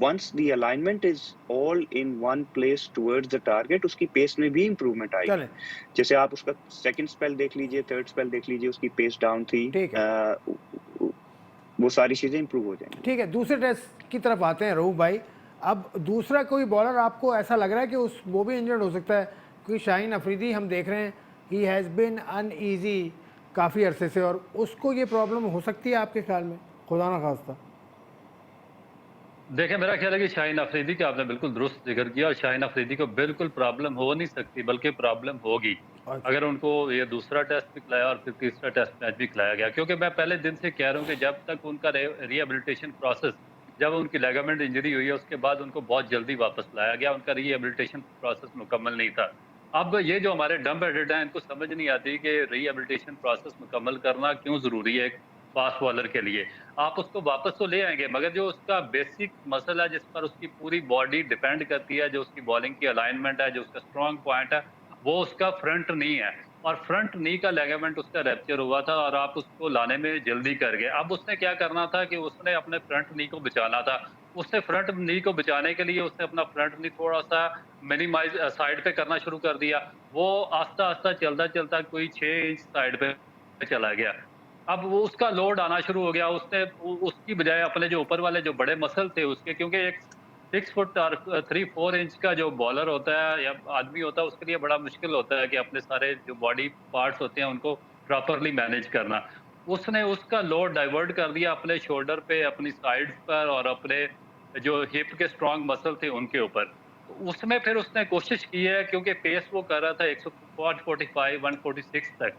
Speaker 3: once the alignment is all in one place towards the target, उसकी पेस में भी इम्प्रूवमेंट आएगी।
Speaker 1: चलें,
Speaker 3: जैसे आप उसका सेकंड स्पेल देख लीजिए, थर्ड स्पेल देख लीजिए, उसकी पेस डाउन थी।
Speaker 1: ठीक है।
Speaker 3: वो सारी चीज़ें इम्प्रूव हो जाएँगी।
Speaker 1: ठीक है, दूसरे टेस्ट की तरफ आते हैं रऊफ भाई। अब दूसरा कोई बॉलर आपको ऐसा लग रहा है कि उस वो भी इंजर्ड हो सकता है? क्योंकि शाहीन अफरीदी हम देख रहे हैं, ही हैज़ बिन अनईजी काफ़ी अरसे से, और उसको ये प्रॉब्लम हो सकती है आपके ख्याल में, खुदा ना खास्ता?
Speaker 2: देखिए, मेरा ख्याल है कि शाहीन अफरीदी का आपने बिल्कुल दुरुस्त ज़िक्र किया और शाहीन अफरीदी को बिल्कुल प्रॉब्लम हो नहीं सकती, बल्कि प्रॉब्लम होगी।
Speaker 1: अच्छा।
Speaker 2: अगर उनको ये दूसरा टेस्ट भी खिलाया और फिर तीसरा टेस्ट मैच भी खिलाया गया। क्योंकि मैं पहले दिन से कह रहा हूँ कि जब तक उनका रिहैबिलिटेशन प्रोसेस, जब उनकी लिगामेंट इंजरी हुई है, उसके बाद उनको बहुत जल्दी वापस लाया गया। उनका रिहैबिलिटेशन प्रोसेस मुकम्मल नहीं था। अब ये जो हमारे डंब हेडेड हैं, इनको समझ नहीं आती कि रिहैबिलिटेशन प्रोसेस मुकम्मल करना क्यों ज़रूरी है एक फास्ट बॉलर के लिए। आप उसको वापस तो ले आएँगे, मगर जो उसका बेसिक मसल है, जिस पर उसकी पूरी बॉडी डिपेंड करती है, जो उसकी बॉलिंग की अलाइनमेंट है, जो उसका स्ट्रॉन्ग पॉइंट है, वो उसका फ्रंट नी है। और फ्रंट नी का लिगामेंट उसका रप्चर हुआ था और आप उसको लाने में जल्दी कर गए। अब उसने क्या करना था कि उसने अपने फ्रंट नी को बचाना था। उसने फ्रंट नी को बचाने के लिए उसने अपना फ्रंट नी थोड़ा-सा मिनिमाइज़ साइड पे करना शुरू कर दिया। वो आस्ता-आस्ता चलता-चलता कोई 6 इंच साइड पे चला गया। अब वो उसका लोड आना शुरू हो गया, उसने उसकी बजाय अपने जो ऊपर वाले जो बड़े मसल थे उसके, क्योंकि एक 6 फुट और 3-4 इंच का जो बॉलर होता है या आदमी होता है, उसके लिए बड़ा मुश्किल होता है कि अपने सारे जो बॉडी पार्ट्स होते हैं उनको प्रॉपर्ली मैनेज करना। उसने उसका लोड डाइवर्ट कर दिया अपने शोल्डर पे, अपनी साइड्स पर और अपने जो हिप के स्ट्रॉन्ग मसल थे उनके ऊपर। तो उसमें फिर उसने कोशिश की है, क्योंकि पेस वो कर रहा था 145, 146 तक।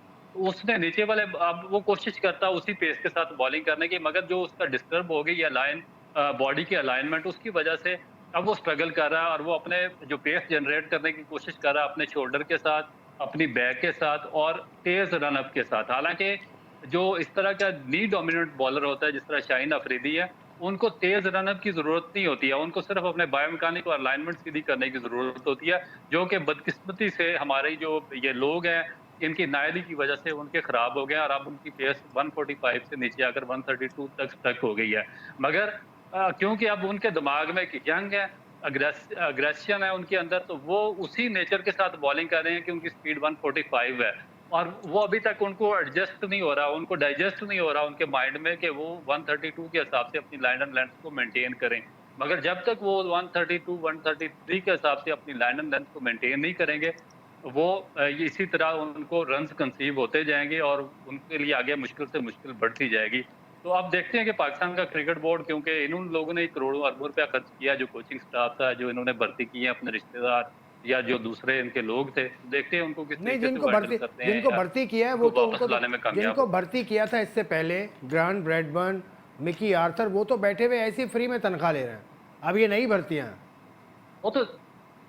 Speaker 2: उसने नीचे वाले, अब वो कोशिश करता उसी पेस के साथ बॉलिंग करने की, मगर जो उसका डिस्टर्ब हो गई है लाइन, बॉडी की अलाइनमेंट, उसकी वजह से अब वो स्ट्रगल कर रहा है और वो अपने जो पेस जनरेट करने की कोशिश कर रहा है अपने शोल्डर के साथ, अपनी बैक के साथ और तेज रन अप के साथ। हालांकि जो इस तरह का नी डोमिनेंट बॉलर होता है जिस तरह शाहीन अफरीदी है, उनको तेज रनअप की जरूरत नहीं होती है, उनको सिर्फ अपने बायोमैकेनिक और अलाइनमेंट सीधी करने की जरूरत होती है, जो कि बदकिस्मती से हमारे जो ये लोग हैं, इनकी नाअहली की वजह से उनके खराब हो गए और अब उनकी पेस 145 से नीचे आकर 132 तक स्टक हो गई है। मगर क्योंकि अब उनके दिमाग में एक यंग है, अग्रेशन है उनके अंदर, तो वो उसी नेचर के साथ बॉलिंग कर रहे हैं कि उनकी स्पीड 145 है और वो अभी तक उनको एडजस्ट नहीं हो रहा, उनको डाइजेस्ट नहीं हो रहा उनके माइंड में कि वो 132 के हिसाब से अपनी लाइन एंड लेंथ को मेंटेन करें। मगर जब तक वो 132, 133 के हिसाब से अपनी लाइन एंड लेंथ को मेंटेन नहीं करेंगे, वो इसी तरह उनको रन्स कंसीव होते जाएंगे और उनके लिए आगे मुश्किल से मुश्किल बढ़ती जाएगी। तो आप देखते हैं कि पाकिस्तान का क्रिकेट बोर्ड, क्योंकि इन लोगों ने करोड़ों अरबों रुपया खर्च किया, जो कोचिंग स्टाफ था, जो इन्होंने भर्ती किए हैं अपने रिश्तेदार या जो दूसरे इनके लोग थे, देखते हैं उनको किस
Speaker 1: नहीं,
Speaker 2: तरीके से हैंडल करते हैं
Speaker 1: जिनको
Speaker 2: या
Speaker 1: भर्ती किया है वो
Speaker 2: उनको
Speaker 1: तो
Speaker 2: वापस लाने में कामयाब
Speaker 1: जिनको
Speaker 2: हो।
Speaker 1: भर्ती किया था इससे पहले, ग्रांट ब्रैडबर्न, मिकी आर्थर, वो तो बैठे हुए ऐसी फ्री में तनख्वाह ले रहे हैं। अब ये नई भर्तियां हैं।
Speaker 2: वो तो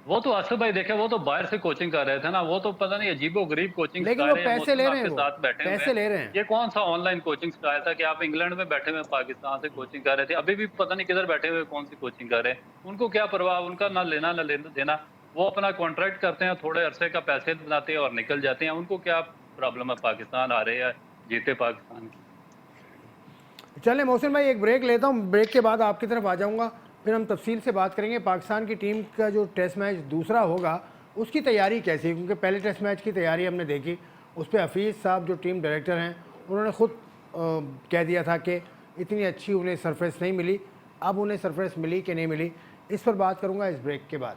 Speaker 2: वो तो आसिफ भाई देखे, वो तो बाहर से कोचिंग कर रहे थे ना, वो तो पता नहीं अजीबो-गरीब कोचिंग
Speaker 1: लेकिन वो
Speaker 2: स्टाइल है,
Speaker 1: पैसे ले
Speaker 2: मौसम
Speaker 1: रहे हैं,
Speaker 2: आपके
Speaker 1: वो
Speaker 2: साथ बैठे हुए
Speaker 1: पैसे
Speaker 2: हैं।
Speaker 1: ले रहे हैं।
Speaker 2: ये कौन सा ऑनलाइन कोचिंग स्टाइल था कि आप इंग्लैंड में बैठे हुए पाकिस्तान से कोचिंग कर रहे थे, अभी भी पता नहीं किधर बैठे हुए कौन सी कोचिंग कर रहे हैं। उनको क्या परवाह, उनका ना लेना ना लेना देना, वो अपना कॉन्ट्रैक्ट करते हैं, थोड़े अरसे का पैसे बनाते हैं और निकल जाते हैं। उनको क्या प्रॉब्लम है पाकिस्तान आ रहे हैं, जीते पाकिस्तान की।
Speaker 1: चलें मोहसिन भाई, एक ब्रेक लेता हूँ, ब्रेक के बाद आपकी तरफ आ जाऊँगा, फिर हम तफसील से बात करेंगे पाकिस्तान की टीम का जो टेस्ट मैच दूसरा होगा उसकी तैयारी कैसी है, क्योंकि पहले टेस्ट मैच की तैयारी हमने देखी, उस पर हफीज़ साहब जो टीम डायरेक्टर हैं उन्होंने ख़ुद कह दिया था कि इतनी अच्छी उन्हें सरफेस नहीं मिली। अब उन्हें सरफेस मिली कि नहीं मिली, इस पर बात करूँगा इस ब्रेक के बाद।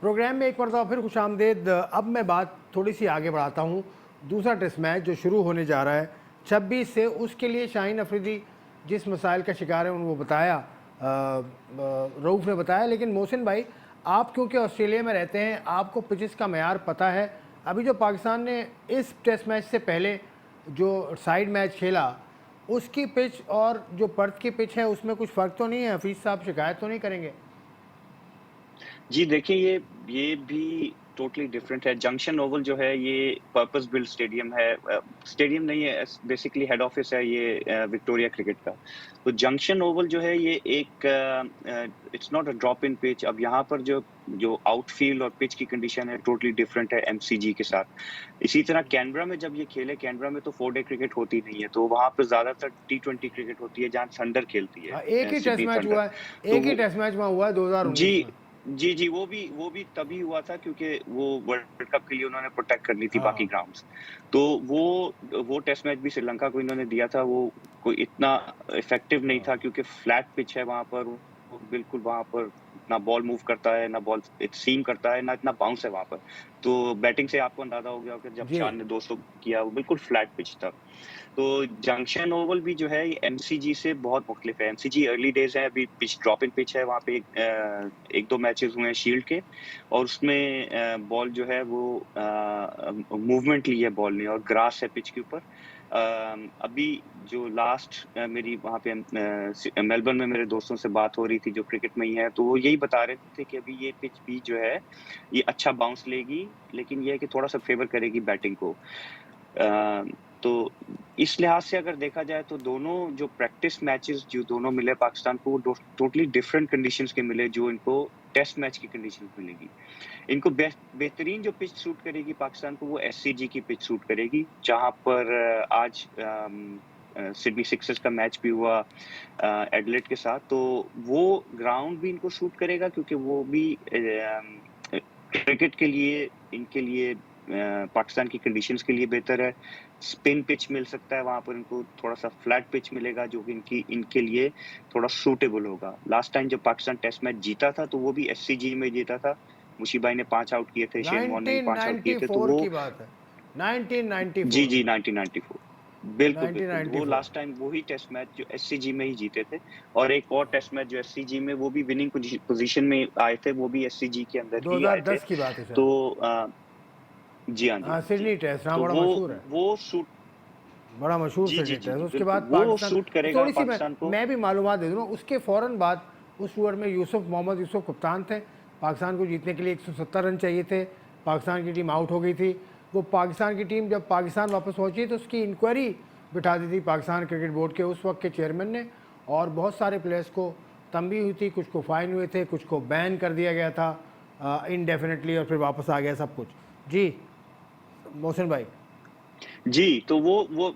Speaker 1: प्रोग्राम में एक मरतबा फिर खुशामदेद। अब मैं बात थोड़ी सी आगे बढ़ाता हूँ। दूसरा टेस्ट मैच जो शुरू होने जा रहा है 26 से, उसके लिए शाहीन अफरीदी जिस मसाइल का शिकार है वो बताया, रऊफ़ ने बताया। लेकिन मोहसिन भाई, आप क्योंकि ऑस्ट्रेलिया में रहते हैं, आपको पिचेस का मयार पता है। अभी जो पाकिस्तान ने इस टेस्ट मैच से पहले जो साइड मैच खेला, उसकी पिच और जो पर्थ की पिच है उसमें कुछ फ़र्क तो नहीं है? हफीज़ साहब शिकायत तो नहीं करेंगे?
Speaker 3: जी देखिए, ये भी टोटली डिफरेंट है। जंक्शन ओवल जो है ये पर्पस बिल्ट स्टेडियम है, स्टेडियम नहीं है, बेसिकली हेड ऑफिस है ये विक्टोरिया क्रिकेट का। तो जंक्शन ओवल जो है ये एक it's not a drop in pitch. अब यहाँ पर जो जो आउटफील्ड और पिच की कंडीशन है टोटली डिफरेंट है एमसीजी के साथ। इसी तरह कैनबरा में जब ये खेले, कैनबरा में तो 4 डे क्रिकेट होती नहीं है, तो वहाँ पर ज्यादातर T20 क्रिकेट होती है जहाँ थंडर खेलती है।
Speaker 1: एक ही टेस्ट मैच हुआ है,
Speaker 3: तो
Speaker 1: एक ही टेस्ट मैच वहाँ हुआ है 2019 में।
Speaker 3: जी, वो भी तभी हुआ था क्योंकि वो वर्ल्ड कप के लिए उन्होंने प्रोटेक्ट करनी थी बाकी ग्राउंड्स। तो वो टेस्ट मैच भी श्रीलंका को इन्होंने दिया था, वो कोई इतना इफेक्टिव नहीं था क्योंकि फ्लैट पिच है वहाँ पर, वो बिल्कुल वहाँ पर ना बॉल मूव करता है, ना बॉल सीम करता है, ना इतना बाउंस है वहाँ पर। तो बैटिंग से आपको अंदाजा हो गया होगा जब शान ने 200 किया, वो बिल्कुल फ्लैट पिच था। तो जंक्शन ओवल भी जो है ये एमसीजी से बहुत मुख्तलिफ है। एमसीजी अर्ली डेज है, अभी पिच ड्रॉप इन पिच है, वहाँ पे एक दो मैचेस हुए हैं शील्ड के, और उसमें बॉल जो है वो मूवमेंट ली है बॉल ने, और ग्रास है पिच के ऊपर। अभी जो लास्ट मेरी वहाँ पे मेलबर्न में मेरे दोस्तों से बात हो रही थी जो क्रिकेट में ही है, तो वो यही बता रहे थे कि अभी ये पिच भी जो है ये अच्छा बाउंस लेगी, लेकिन ये है कि थोड़ा सा फेवर करेगी बैटिंग को। तो इस लिहाज से अगर देखा जाए तो दोनों जो प्रैक्टिस मैचेस जो दोनों मिले पाकिस्तान को, वो टोटली डिफरेंट कंडीशंस के मिले जो इनको टेस्ट मैच की कंडीशंस मिलेगी। इनको बेहतरीन जो पिच सूट करेगी पाकिस्तान को, वो एससीजी की पिच सूट करेगी, जहां पर आज सिडनी सिक्सर्स का मैच भी हुआ एडलेड के साथ। तो वो ग्राउंड भी इनको सूट करेगा क्योंकि वो भी क्रिकेट के लिए, इनके लिए पाकिस्तान की कंडीशंस के लिए बेहतर है। स्पिन पिच मिल सकता है वहां पर इनको, थोड़ा सा फ्लैट पिच मिलेगा जो कि इनके लिए थोड़ा सूटेबल होगा। लास्ट टाइम जब पाकिस्तान टेस्ट मैच जीता था तो वो भी एससीजी में जीता था। मुशीबाई ने 5 आउट किए थे, शेन वॉर्न ने 5 आउट किए थे। तो वो
Speaker 1: की बात है, 1994।
Speaker 3: जी 1994 बिल्कुल
Speaker 1: 1994।
Speaker 3: वो लास्ट टाइम वही टेस्ट मैच जो एससीजी में ही जीते थे, और एक और टेस्ट मैच जो एससीजी में वो भी विनिंग पोजीशन में आए थे, वो भी एससीजी के अंदर ही आए थे।
Speaker 1: 2010 की बात है शायद।
Speaker 3: तो जी हाँ,
Speaker 1: सिडनी टेस्ट, हाँ,
Speaker 3: तो
Speaker 1: बड़ा मशहूर है,
Speaker 3: वो सूट,
Speaker 1: बड़ा मशहूर
Speaker 3: जी
Speaker 1: सिडनी
Speaker 3: जी
Speaker 1: टेस्ट।
Speaker 3: जी
Speaker 1: उसके बाद
Speaker 3: वो
Speaker 1: पाकिस्तान,
Speaker 3: सूट करेगा
Speaker 1: थोड़ी सी
Speaker 3: पाकिस्तान को।
Speaker 1: मैं भी मालूमात दे दूँ, उसके फ़ौरन बाद उस ओवर में मोहम्मद यूसुफ कप्तान थे। पाकिस्तान को जीतने के लिए 170 रन चाहिए थे, पाकिस्तान की टीम आउट हो गई थी। वो पाकिस्तान की टीम जब पाकिस्तान वापस पहुंची तो उसकी इंक्वायरी बिठा दी थी पाकिस्तान क्रिकेट बोर्ड के उस वक्त के चेयरमैन ने, और बहुत सारे प्लेयर्स को तंबी हुई थी, कुछ को फ़ाइन हुए थे, कुछ को बैन कर दिया गया था इनडेफिनेटली, और फिर वापस आ गया सब कुछ। जी मोहसिन भाई।
Speaker 3: जी, तो वो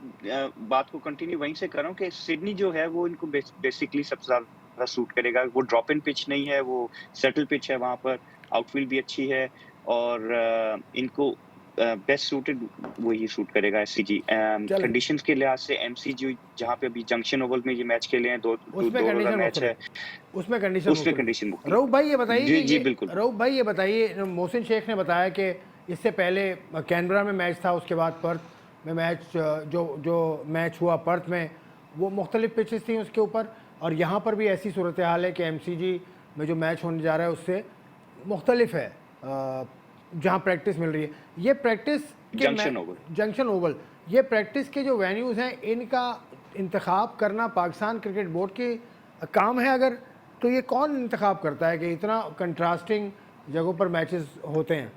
Speaker 3: बात को कंटिन्यू वहीं से कर रहा हूँ कि सिडनी जो है वो इनको बेसिकली सबसे ज़्यादा सूट करेगा। वो ड्रॉप इन पिच नहीं है, वो सेटल पिच है वहाँ पर, आउटफील्ड भी अच्छी है और इनको बेस्ट सूटेड वही सूट करेगा एससीजी।
Speaker 1: चलें,
Speaker 3: कंडीशंस के लिहाज से एमसीजी जहाँ पे अभी जंक्शन ओवल में ये मैच खेले हैं, 2
Speaker 1: उसमें
Speaker 3: रोज़ा
Speaker 1: कंडीशन
Speaker 3: मैच है,
Speaker 1: मुख्तलिफ, उसमें कंडीशन
Speaker 3: उसमें
Speaker 1: मुख्तलिफ।
Speaker 3: कंडीशन मुख्तलिफ।
Speaker 1: रऊफ भाई ये बताइए कि
Speaker 3: जी, बिल्कुल।
Speaker 1: रऊफ भाई ये बताइए, मोहसिन शेख ने बताया कि इससे पहले कैनबरा में मैच था, उसके बाद पर्थ में मैच, जो मैच हुआ पर्थ में वो मुख्तलिफ पिचेस थी उसके ऊपर, और यहाँ पर भी ऐसी सूरत हाल है कि एमसीजी में जो मैच होने जा रहा है उससे मुख्तलिफ है जहाँ प्रैक्टिस मिल रही है। ये प्रैक्टिस के जंक्शन ओवल, ये प्रैक्टिस के जो वेन्यूज़ हैं इनका इंतखाब करना पाकिस्तान क्रिकेट बोर्ड की काम है अगर, तो ये कौन इंतखाब करता है कि इतना कंट्रास्टिंग जगहों पर मैचेस होते हैं?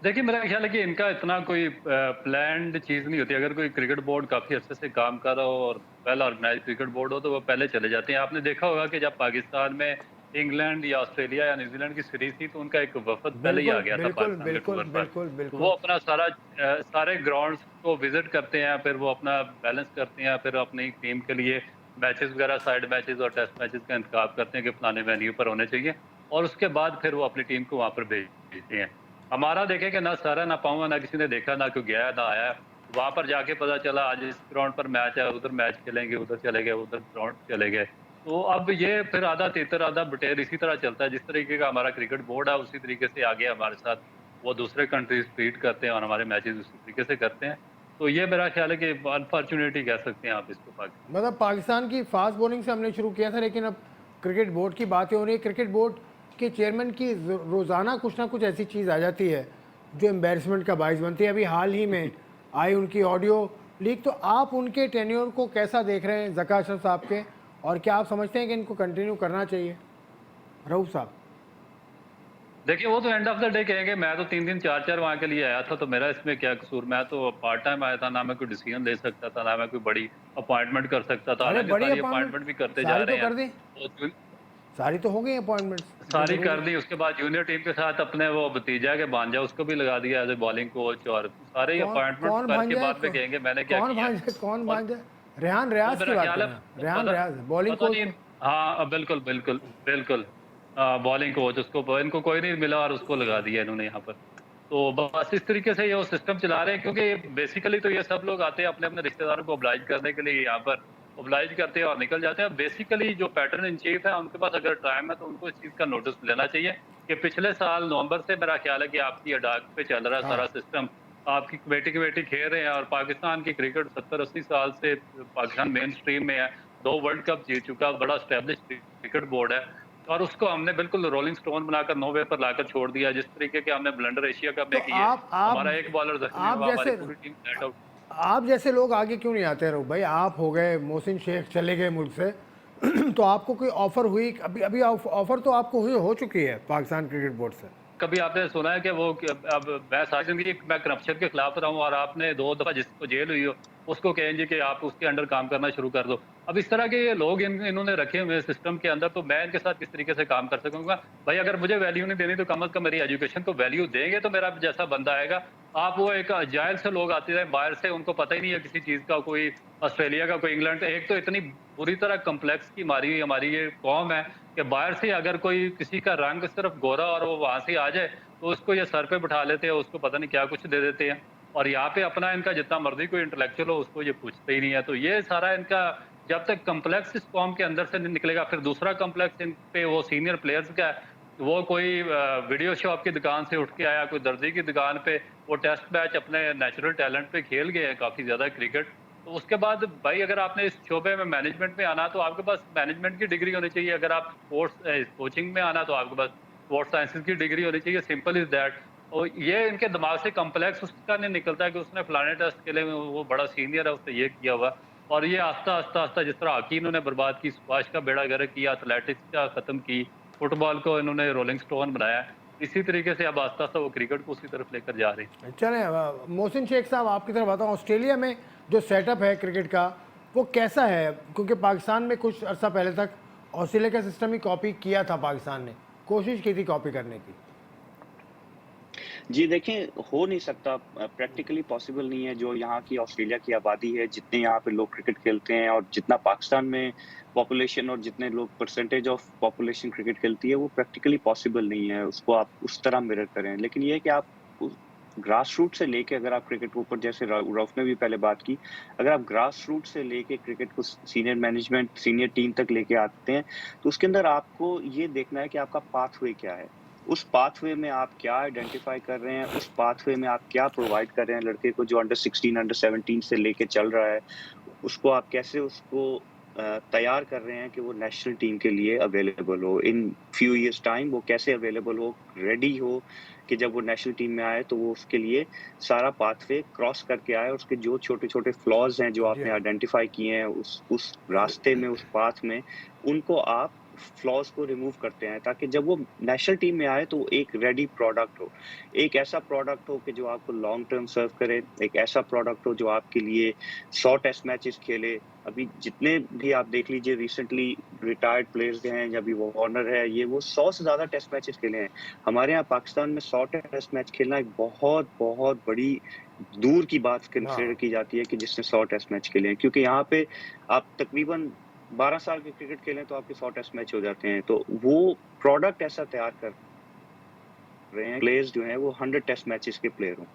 Speaker 2: देखिए मेरा ख्याल है कि इनका इतना कोई प्लान्ड चीज़ नहीं होती। अगर कोई क्रिकेट बोर्ड काफ़ी अच्छे से काम कर रहा हो और वेल ऑर्गेनाइज क्रिकेट बोर्ड हो तो वो पहले चले जाते हैं। आपने देखा होगा कि जब पाकिस्तान में इंग्लैंड या ऑस्ट्रेलिया या न्यूजीलैंड की सीरीज थी तो उनका एक वफद पहले ही आ गया था पाकिस्तान के टूर पर। वो अपना सारे ग्राउंड्स को विजिट करते हैं, फिर वो अपना बैलेंस करते हैं, फिर अपनी टीम के लिए मैचेस वगैरह, साइड मैचेस और टेस्ट मैचेस का इंतखाब करते हैं कि फलाने वेन्यू पर होने चाहिए, और उसके बाद फिर वो अपनी टीम को वहाँ पर भेजते हैं। हमारा देखें कि ना सारा ना पाऊंगा, ना किसी ने देखा, ना कोई गया ना आया। वहां पर जाके पता चला आज इस ग्राउंड पर मैच है, उधर मैच खेलेंगे, उधर चले गए, उधर ग्राउंड चले गए। तो अब ये फिर आधा तीतर आधा बटेर इसी तरह चलता है। जिस तरीके का हमारा क्रिकेट बोर्ड है उसी तरीके से आगे हमारे साथ वो दूसरे कंट्रीज ट्रीट करते हैं और हमारे मैचेस उसी तरीके से करते हैं। तो ये मेरा ख्याल है कि अनफॉर्चुनेटली कह सकते हैं आप इसको।
Speaker 1: मतलब पाकिस्तान की फास्ट बॉलिंग से हमने शुरू किया था, लेकिन अब क्रिकेट बोर्ड की बातें हो रही है। क्रिकेट बोर्ड के चेयरमैन की रोज़ाना कुछ ना कुछ ऐसी चीज़ आ जाती है जो एम्बेरसमेंट का बायस बनती है। अभी हाल ही में आई उनकी ऑडियो लीक, तो आप उनके टेन्योर को कैसा देख रहे हैं ज़का अशरफ साहब के, और क्या आप समझते हैं कि इनको कंटिन्यू करना चाहिए? रऊफ साहब
Speaker 2: देखिए वो तो एंड ऑफ द डे कहेंगे मैं तो 3 दिन 4 वहाँ के लिए आया था, तो मेरा इसमें क्या कसूर? मैं तो पार्ट टाइम आया था, ना मैं कोई डिसीजन ले सकता था, ना मैं कोई बड़ी अपॉइंटमेंट कर सकता था।
Speaker 1: अरे बड़ी
Speaker 2: अपॉइंटमेंट भी करते जा रहे हैं,
Speaker 1: सारी तो हो गई अपॉइंटमेंट,
Speaker 2: सारी कर दी। उसके बाद जूनियर टीम के साथ अपने वो भतीजा के भांजा उसको भी लगा दिया एज ए बॉलिंग कोच, और सारे अपॉइंटमेंट करके बाद में कहेंगे मैंने क्या किया।
Speaker 1: कौन भांजा? रेहान रियाज की बात कर रहे हैं, रेहान रियाज बॉलिंग कोच।
Speaker 2: हाँ बिल्कुल बिल्कुल बिल्कुल, बॉलिंग कोच, उसको इनको कोई नहीं मिला और उसको लगा दिया इन्होंने यहाँ पर। तो बस इस तरीके से ये वो सिस्टम चला रहे हैं, क्योंकि बेसिकली तो ये सब लोग आते हैं अपने अपने रिश्तेदारों को ऑब्लाइज करने के लिए, यहाँ पर ऑब्लाइज करते हैं और निकल जाते हैं। बेसिकली जो पैटर्न इन चीफ है उनके पास अगर टाइम है तो उनको इस चीज़ का नोटिस लेना चाहिए कि पिछले साल नवंबर से मेरा ख्याल है कि आपकी अडाक पे चल रहा है सारा सिस्टम, आपकी कमेटी खेल रहे हैं, और पाकिस्तान की क्रिकेट 70-80 साल से पाकिस्तान मेन स्ट्रीम में है, 2 वर्ल्ड कप जीत चुका, बड़ा स्टैब्लिश क्रिकेट बोर्ड है, और उसको हमने बिल्कुल रोलिंग स्टोन बनाकर 9 पर लाकर छोड़ दिया। जिस तरीके के हमने ब्लंडर एशिया कप में किए, हमारा एक बॉलर जख्मी हुआ, हमारी पूरी टीम नेट आउट।
Speaker 1: आप जैसे लोग आगे क्यों नहीं आते रहो भाई? आप हो गए, मोहसिन शेख चले गए मुल्क से तो आपको कोई ऑफर हुई? अभी ऑफर तो आपको हुई हो चुकी है पाकिस्तान क्रिकेट बोर्ड से।
Speaker 2: कभी आपने सुना है कि वो अब मैं सारी जिंदगी मैं करप्शन के खिलाफ रहा हूँ और आपने 2 दफा जिसको जेल हुई हो उसको कहेंगे कि आप उसके अंडर काम करना शुरू कर दो? अब इस तरह के ये लोग इन्होंने रखे हुए सिस्टम के अंदर, तो मैं इनके साथ किस तरीके से काम कर सकूंगा? भाई अगर मुझे वैल्यू नहीं देनी तो कम अज कम मेरी एजुकेशन को वैल्यू देंगे तो मेरा जैसा बंदा आएगा। आप वो एक जायल से लोग आते हैं बाहर से, उनको पता ही नहीं है किसी चीज का, कोई ऑस्ट्रेलिया का, कोई इंग्लैंड का। एक तो इतनी बुरी तरह कम्प्लेक्स की मारी हुई हमारी ये कौम है कि बाहर से अगर कोई किसी का रंग सिर्फ गोरा और वो वहां से आ जाए तो उसको ये सर पे बिठा लेते हैं, उसको पता नहीं क्या कुछ दे देते हैं, और यहाँ पे अपना इनका जितना मर्जी कोई इंटेलेक्चुअल हो उसको ये पूछते ही नहीं है। तो ये सारा इनका जब तक कम्प्लेक्स इस कॉम के अंदर से नहीं निकलेगा, फिर दूसरा कम्प्लेक्स इन पे वो सीनियर प्लेयर्स का है, वो कोई वीडियो शॉप की दुकान से उठ के आया, कोई दर्जी की दुकान पे वो टेस्ट मैच अपने नेचुरल टैलेंट पे खेल गए हैं काफ़ी ज़्यादा क्रिकेट। तो उसके बाद भाई अगर आपने इस शोबे में मैनेजमेंट में आना तो आपके पास मैनेजमेंट की डिग्री होनी चाहिए, अगर आप स्पोर्ट्स कोचिंग में आना तो आपके पास स्पोर्ट्स साइंसेज की डिग्री होनी चाहिए, सिंपल इज दैट। और ये इनके दिमाग से कम्प्लेक्स उसका नहीं निकलता कि उसने फलाने टेस्ट के लिए वो बड़ा सीनियर है, उसने ये किया हुआ, और ये आस्ता आस्ता आस्ता जिस तरह हॉकी इन्होंने बर्बाद की, स्क्वाश का बेड़ा गर्क किया, एथलेटिक्स का ख़त्म की, फुटबॉल को इन्होंने रोलिंग स्टोन बनाया, इसी तरीके से अब आस्ता-आस्ता वो क्रिकेट को उसी तरफ लेकर जा रहे हैं।
Speaker 1: चलें मोहसिन शेख साहब आपकी तरफ आता हूँ। ऑस्ट्रेलिया में जो सेटअप है क्रिकेट का वो कैसा है? क्योंकि पाकिस्तान में कुछ अर्सा पहले तक ऑस्ट्रेलिया का सिस्टम ही कॉपी किया था, पाकिस्तान ने कोशिश की थी कॉपी करने की।
Speaker 3: जी देखें, हो नहीं सकता, प्रैक्टिकली पॉसिबल नहीं है। जो यहाँ की ऑस्ट्रेलिया की आबादी है, जितने यहाँ पे लोग क्रिकेट खेलते हैं और जितना पाकिस्तान में पॉपुलेशन और जितने लोग परसेंटेज ऑफ पॉपुलेशन क्रिकेट खेलती है, वो प्रैक्टिकली पॉसिबल नहीं है उसको आप उस तरह मिरर करें। लेकिन ये है कि आप ग्रास रूट से लेके अगर आप क्रिकेट के ऊपर, जैसे रऊफ ने भी पहले बात की, अगर आप ग्रास रूट से लेके क्रिकेट को सीनियर मैनेजमेंट, सीनियर टीम तक लेके आते हैं, तो उसके अंदर आपको ये देखना है कि आपका पाथवे क्या है। उस पाथवे में आप क्या आइडेंटिफाई कर रहे हैं, उस पाथवे में आप क्या प्रोवाइड कर रहे हैं लड़के को जो अंडर 16, अंडर 17 से लेके चल रहा है, उसको आप कैसे उसको तैयार कर रहे हैं कि वो नेशनल टीम के लिए अवेलेबल हो। इन फ्यू ईयर्स टाइम वो कैसे अवेलेबल हो, रेडी हो कि जब वो नेशनल टीम में आए तो वो उसके लिए सारा पाथवे क्रॉस करके आए। उसके जो छोटे-छोटे फ्लॉज़ हैं जो
Speaker 1: जी
Speaker 3: आपने
Speaker 1: हाँ।
Speaker 3: आइडेंटिफाई किए हैं उस रास्ते में, उस पाथ में, उनको आप फ्लॉज़ को रिमूव करते हैं ताकि जब वो नेशनल टीम में आए तो वो एक रेडी प्रोडक्ट हो। एक ऐसा प्रोडक्ट हो कि जो आपको लॉन्ग टर्म सर्व करे, एक ऐसा प्रोडक्ट हो जो आपके लिए 100 टेस्ट मैचेस खेले। अभी जितने भी आप देख लीजिए रिसेंटली रिटायर्ड प्लेयर्स हैं, या अभी वो वार्नर है, ये वो 100 से ज़्यादा टेस्ट मैचेस खेले हैं। हमारे यहाँ पाकिस्तान में 100 टेस्ट मैच खेलना एक बहुत बड़ी दूर की बात कंसिडर
Speaker 1: हाँ।
Speaker 3: की जाती है कि जिसने 100 टेस्ट मैच खेले हैं, क्योंकि यहाँ पे आप तकरीबन 12 साल के क्रिकेट खेलें तो आपके 100 टेस्ट मैच हो जाते हैं। तो वो प्रोडक्ट ऐसा तैयार कर रहे हैं, प्लेयर्स जो हैं वो 100 टेस्ट मैचेस के प्लेयर हों।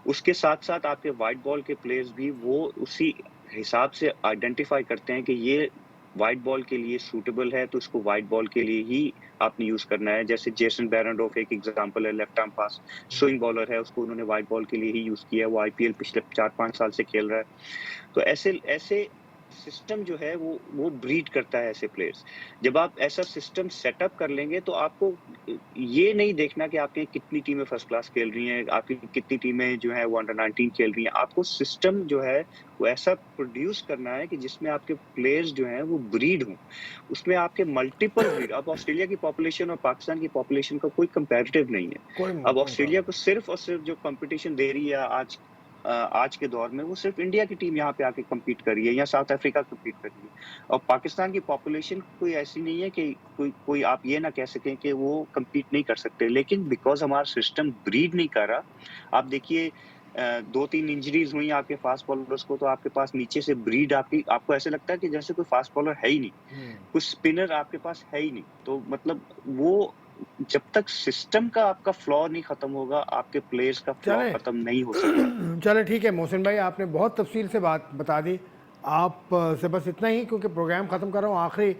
Speaker 3: उसके साथ-साथ आपके व्हाइट बॉल के प्लेयर्स भी वो उसी हिसाब से आइडेंटिफाई करते हैं कि ये व्हाइट बॉल के लिए सूटेबल है, तो इसको व्हाइट बॉल के लिए ही आपने यूज़ करना है। जैसे जेसन बेरेंडोर्फ एक एग्ज़ाम्पल है, left arm fast swing bowler है, उसको उन्होंने व्हाइट बॉल के लिए ही यूज़ किया है। वो आईपीएल पिछले 4-5 साल से खेल रहा है। तो ऐसे ऐसे सिस्टम जो है वो ब्रीड करता है ऐसे प्लेयर्स। जब आप ऐसा सिस्टम सेटअप कर लेंगे तो आपको ये नहीं देखना कि आपके कितनी टीमें फर्स्ट क्लास खेल रही हैं, आपकी कितनी टीमें जो है वो अंडर 19 खेल रही हैं। आपको सिस्टम जो है वो ऐसा प्रोड्यूस करना है कि जिसमें आपके प्लेयर्स जो हैं वो ब्रीड हों। उसमें आपके मल्टीपल ब्रीड, अब ऑस्ट्रेलिया की पॉपुलेशन और पाकिस्तान की पॉपुलेशन का कोई कंपैरेटिव नहीं है।
Speaker 1: कोई
Speaker 3: अब
Speaker 1: कोई
Speaker 3: ऑस्ट्रेलिया
Speaker 1: मुकाबला
Speaker 3: को सिर्फ और सिर्फ जो कंपटीशन दे रही है आज के दौर में, वो सिर्फ इंडिया की टीम यहाँ पे आके कम्पीट कर रही है या साउथ अफ्रीका कम्पीट कर रही है। और पाकिस्तान की पॉपुलेशन कोई ऐसी नहीं है कि कोई आप ये ना कह सकें कि वो कम्पीट नहीं कर सकते। लेकिन बिकॉज़ हमारा सिस्टम ब्रीड नहीं कर रहा, आप देखिए 2-3 इंजरीज़ हुई आपके फास्ट बॉलर्स को, तो आपके पास नीचे से ब्रीड आपको ऐसे लगता है कि जैसे कोई फास्ट बॉलर है ही नहीं,
Speaker 1: हुँ।
Speaker 3: कुछ स्पिनर आपके पास है ही नहीं। तो मतलब वो जब तक सिस्टम का आपका फ्लॉ नहीं खत्म होगा, आपके प्लेयर्स का फ्लॉ
Speaker 1: चलें
Speaker 3: खत्म नहीं हो सकता।
Speaker 1: चलें ठीक है मोहसिन भाई, आपने बहुत तफसील से बात बता दी। आप से बस इतना ही, क्योंकि प्रोग्राम ख़त्म कर रहा हूँ। आखिरी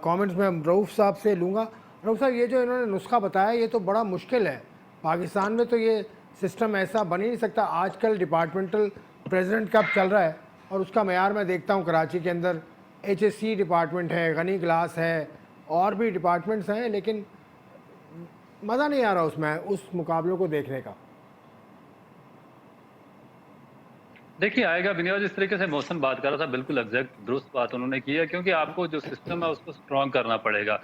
Speaker 1: कमेंट्स में रऊफ़ साहब से लूँगा। रऊफ़ साहब, ये जो इन्होंने नुस्खा बताया ये तो बड़ा मुश्किल है। पाकिस्तान में तो ये सिस्टम ऐसा बन ही नहीं सकता। आजकल डिपार्टमेंटल प्रेसिडेंट कप चल रहा है और उसका मयार मैं देखता हूँ कराची के अंदर HSC डिपार्टमेंट है, गनी ग्लास है, और भी डिपार्टमेंट्स हैं, लेकिन मज़ा नहीं आ रहा उसमें उस मुकाबलों को देखने का।
Speaker 2: देखिए आएगा बिनिया, जिस तरीके से मौसम बात कर रहा था, बिल्कुल एग्जैक्ट दुरुस्त बात उन्होंने की है, क्योंकि आपको जो सिस्टम है उसको स्ट्रॉन्ग करना पड़ेगा।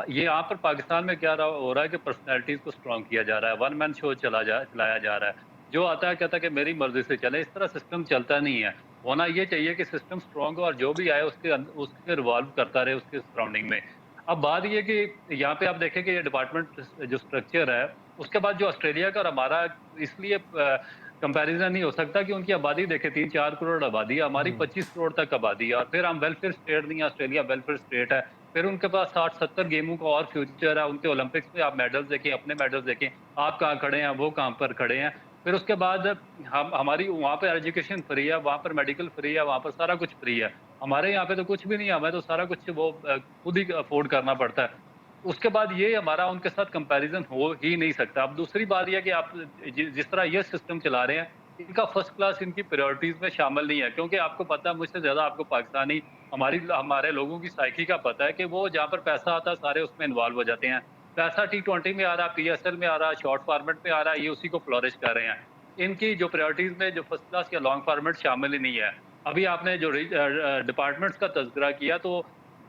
Speaker 2: ये यहाँ पर पाकिस्तान में क्या हो रहा है कि पर्सनैलिटीज़ को स्ट्रॉन्ग किया जा रहा है, वन मैन शो चलाया जा रहा है। जो आता है कहता है कि मेरी मर्ज़ी से चले, इस तरह सिस्टम चलता नहीं है। होना ये चाहिए कि सिस्टम स्ट्रॉन्ग हो और जो भी आए उसके रिवॉल्व करता रहे उसके सराउंडिंग में। अब बात ये कि यहाँ पे आप देखें कि ये डिपार्टमेंट जो स्ट्रक्चर है, उसके बाद जो ऑस्ट्रेलिया का और हमारा इसलिए कंपैरिजन नहीं हो सकता कि उनकी आबादी देखें, 3-4 करोड़ आबादी है, हमारी 25 करोड़ तक आबादी है, और फिर हम वेलफेयर स्टेट नहीं है, ऑस्ट्रेलिया वेलफेयर स्टेट है। फिर उनके पास 60-70 गेमों का और फ्यूचर है, उनके ओलंपिक्स में आप मेडल्स देखें, अपने मेडल्स देखें, आप कहाँ खड़े हैं, वो कहाँ पर खड़े हैं। फिर उसके बाद हमारी वहाँ पे एजुकेशन फ्री है, वहाँ पर मेडिकल फ्री है, वहाँ पर सारा कुछ फ्री है। हमारे यहाँ पे तो कुछ भी नहीं है, हमें तो सारा कुछ वो खुद ही अफोर्ड करना पड़ता है। उसके बाद ये हमारा उनके साथ कंपैरिजन हो ही नहीं सकता। अब दूसरी बात ये है कि आप जिस तरह ये सिस्टम चला रहे हैं, इनका फर्स्ट क्लास इनकी प्रायोरिटीज़ में शामिल नहीं है, क्योंकि आपको पता है, मुझसे ज़्यादा आपको पाकिस्तानी हमारे लोगों की साइकी का पता है कि वो जहाँ पर पैसा आता है सारे उसमें इन्वॉल्व हो जाते हैं। पैसा T20 में आ रहा है, PSL में आ रहा है, शॉर्ट फॉर्मेट में आ रहा है, ये उसी को फ्लोरिश कर रहे हैं। इनकी जो प्रायोरिटीज़ में जो फर्स्ट क्लास या लॉन्ग फॉर्मेट शामिल ही नहीं है। अभी आपने जो डिपार्टमेंट्स का तज़किरा किया, तो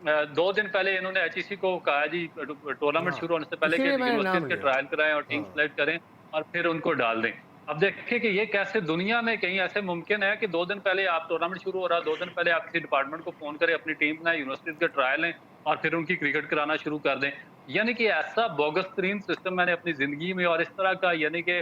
Speaker 2: 2 दिन पहले इन्होंने एचईसी को कहा जी टूर्नामेंट
Speaker 1: हाँ,
Speaker 2: शुरू होने से पहले कि
Speaker 1: इसीलिए मैंने नाम
Speaker 2: यूनिवर्सिटीज के
Speaker 1: लिया।
Speaker 2: ट्रायल कराएं और टीम
Speaker 1: हाँ,
Speaker 2: सेलेक्ट करें और फिर उनको डाल दें। अब देखिए कि ये कैसे दुनिया में कहीं ऐसे मुमकिन है कि 2 दिन पहले आप टूर्नामेंट शुरू हो रहा है, 2 दिन पहले आप किसी डिपार्टमेंट को फ़ोन करें, अपनी टीम बनाएं, यूनिवर्सिटीज के ट्रायल लें और फिर उनकी क्रिकेट कराना शुरू कर दें। यानी कि ऐसा बोगस तरीन सिस्टम मैंने अपनी ज़िंदगी में और इस तरह का यानी कि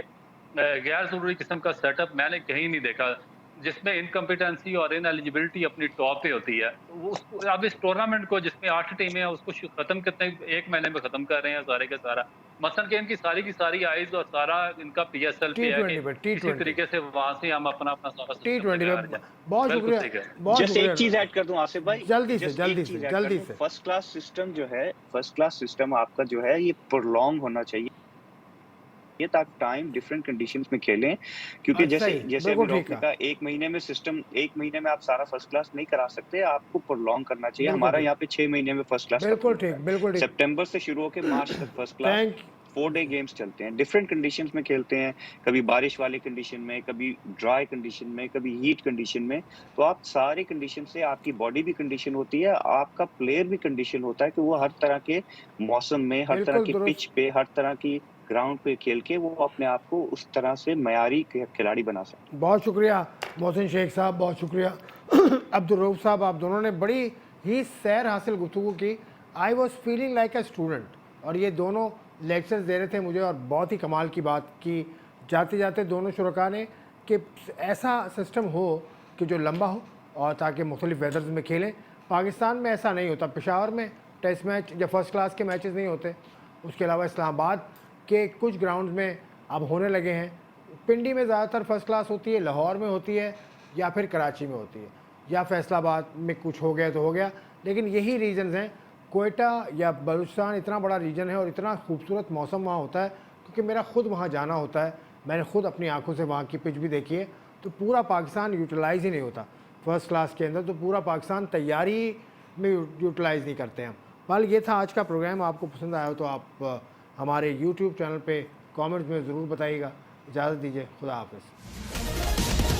Speaker 2: गैर ज़रूरी किस्म का सेटअप मैंने कहीं नहीं देखा, जिसमें इनकम्पिटेंसी और इनएलिजिबिलिटी अपनी टॉप पे होती है। तो वो उसको अब इस टूर्नामेंट को जिसमें 8 टीमें हैं उसको खत्म कितने 1 महीने में खत्म कर रहे हैं सारे का सारा। मसलन कि इनकी सारी की सारी आइज़ और सारा इनका पीएसएल पे है कि
Speaker 1: T20 पे,
Speaker 2: किसी
Speaker 1: T20,
Speaker 2: तरीके से वहाँ से हम अपना सारा सिस्टम
Speaker 1: T20
Speaker 2: लेके आ
Speaker 1: में
Speaker 2: जाएँ।
Speaker 1: बहुत
Speaker 2: बिल्कुल
Speaker 1: शुक्रिया,
Speaker 2: ठीक है।
Speaker 1: बहुत
Speaker 3: जस्ट एक चीज
Speaker 1: शुक्रिया।
Speaker 3: ऐड कर दूं आसिफ भाई,
Speaker 1: जल्दी से,
Speaker 3: जस्ट
Speaker 1: जल्दी
Speaker 3: एक
Speaker 1: से,
Speaker 3: चीज ऐड कर
Speaker 1: जल्दी
Speaker 3: दूं।
Speaker 1: से।
Speaker 3: फर्स्ट क्लास सिस्टम जो है, फर्स्ट क्लास सिस्टम आपका जो है ये प्रोलॉन्ग होना चाहिए ताकि टाइम डिफरेंट कंडीशंस में खेलें, क्योंकि
Speaker 1: अच्छा
Speaker 3: जैसे
Speaker 1: ही,
Speaker 3: जैसे
Speaker 1: बिल्कुल
Speaker 3: अभी
Speaker 1: ठीक
Speaker 3: रॉक ने
Speaker 1: कहा,
Speaker 3: कहा 1 महीने में सिस्टम, 1 महीने में आप सारा फर्स्ट क्लास नहीं करा सकते, आपको प्रोलॉन्ग करना चाहिए।
Speaker 1: बिल्कुल
Speaker 3: हमारा
Speaker 1: ठीक,
Speaker 3: यहाँ पे 6 महीने में फर्स्ट क्लास खत्म
Speaker 1: बिल्कुल
Speaker 3: होता
Speaker 1: ठीक,
Speaker 3: है।
Speaker 1: बिल्कुल ठीक।
Speaker 3: सितंबर से शुरू होकर मार्च तक first class
Speaker 1: thank
Speaker 3: 4 day games चलते हैं, डिफरेंट कंडीशंस में खेलते हैं, कभी बारिश वाले कंडीशन में, कभी ड्राई कंडीशन में, कभी हीट कंडीशन में। तो आप सारे कंडीशन से आपकी बॉडी भी कंडीशन होती है, आपका प्लेयर भी कंडीशन होता है कि वो हर तरह के मौसम में, हर तरह
Speaker 1: बिल्कुल
Speaker 3: की पिच
Speaker 1: दुरुस्त,
Speaker 3: पे, हर तरह की ग्राउंड पे खेल के वो अपने आप को उस तरह से मयारी खिलाड़ी बना सके।
Speaker 1: बहुत शुक्रिया मोहसिन शेख साहब, बहुत शुक्रिया अब्दुल रऊफ साहब, आप दोनों ने बड़ी ही सैर हासिल गुफ्तगू की। I was feeling like a student, और ये दोनों लेक्चर्स दे रहे थे मुझे, और बहुत ही कमाल की बात की जाते जाते दोनों शुरका ने कि ऐसा सिस्टम हो कि जो लंबा हो और ताकि मुख्तलिफ वेदर्स में खेलें। पाकिस्तान में ऐसा नहीं होता, पेशावर में टेस्ट मैच या फर्स्ट क्लास के मैचेस नहीं होते, उसके अलावा इस्लामाबाद के कुछ ग्राउंड्स में अब होने लगे हैं। पिंडी में ज़्यादातर फर्स्ट क्लास होती है, लाहौर में होती है, या फिर कराची में होती है, या फैसलाबाद में कुछ हो गया तो हो गया, लेकिन यही रीजन्स हैं। कोयटा या बलूचिस्तान इतना बड़ा रीजन है और इतना खूबसूरत मौसम वहाँ होता है, क्योंकि मेरा ख़ुद वहाँ जाना होता है, मैंने ख़ुद अपनी आंखों से वहाँ की पिच भी देखी है। तो पूरा पाकिस्तान यूटिलाइज़ ही नहीं होता फर्स्ट क्लास के अंदर, तो पूरा पाकिस्तान तैयारी में यूटिलाइज़ नहीं करते हैं। बल ये था आज का प्रोग्राम, आपको पसंद आया हो तो आप हमारे यूट्यूब चैनल पे कमेंट्स में ज़रूर बताइएगा। इजाज़त दीजिए, खुदा हाफ़िज़।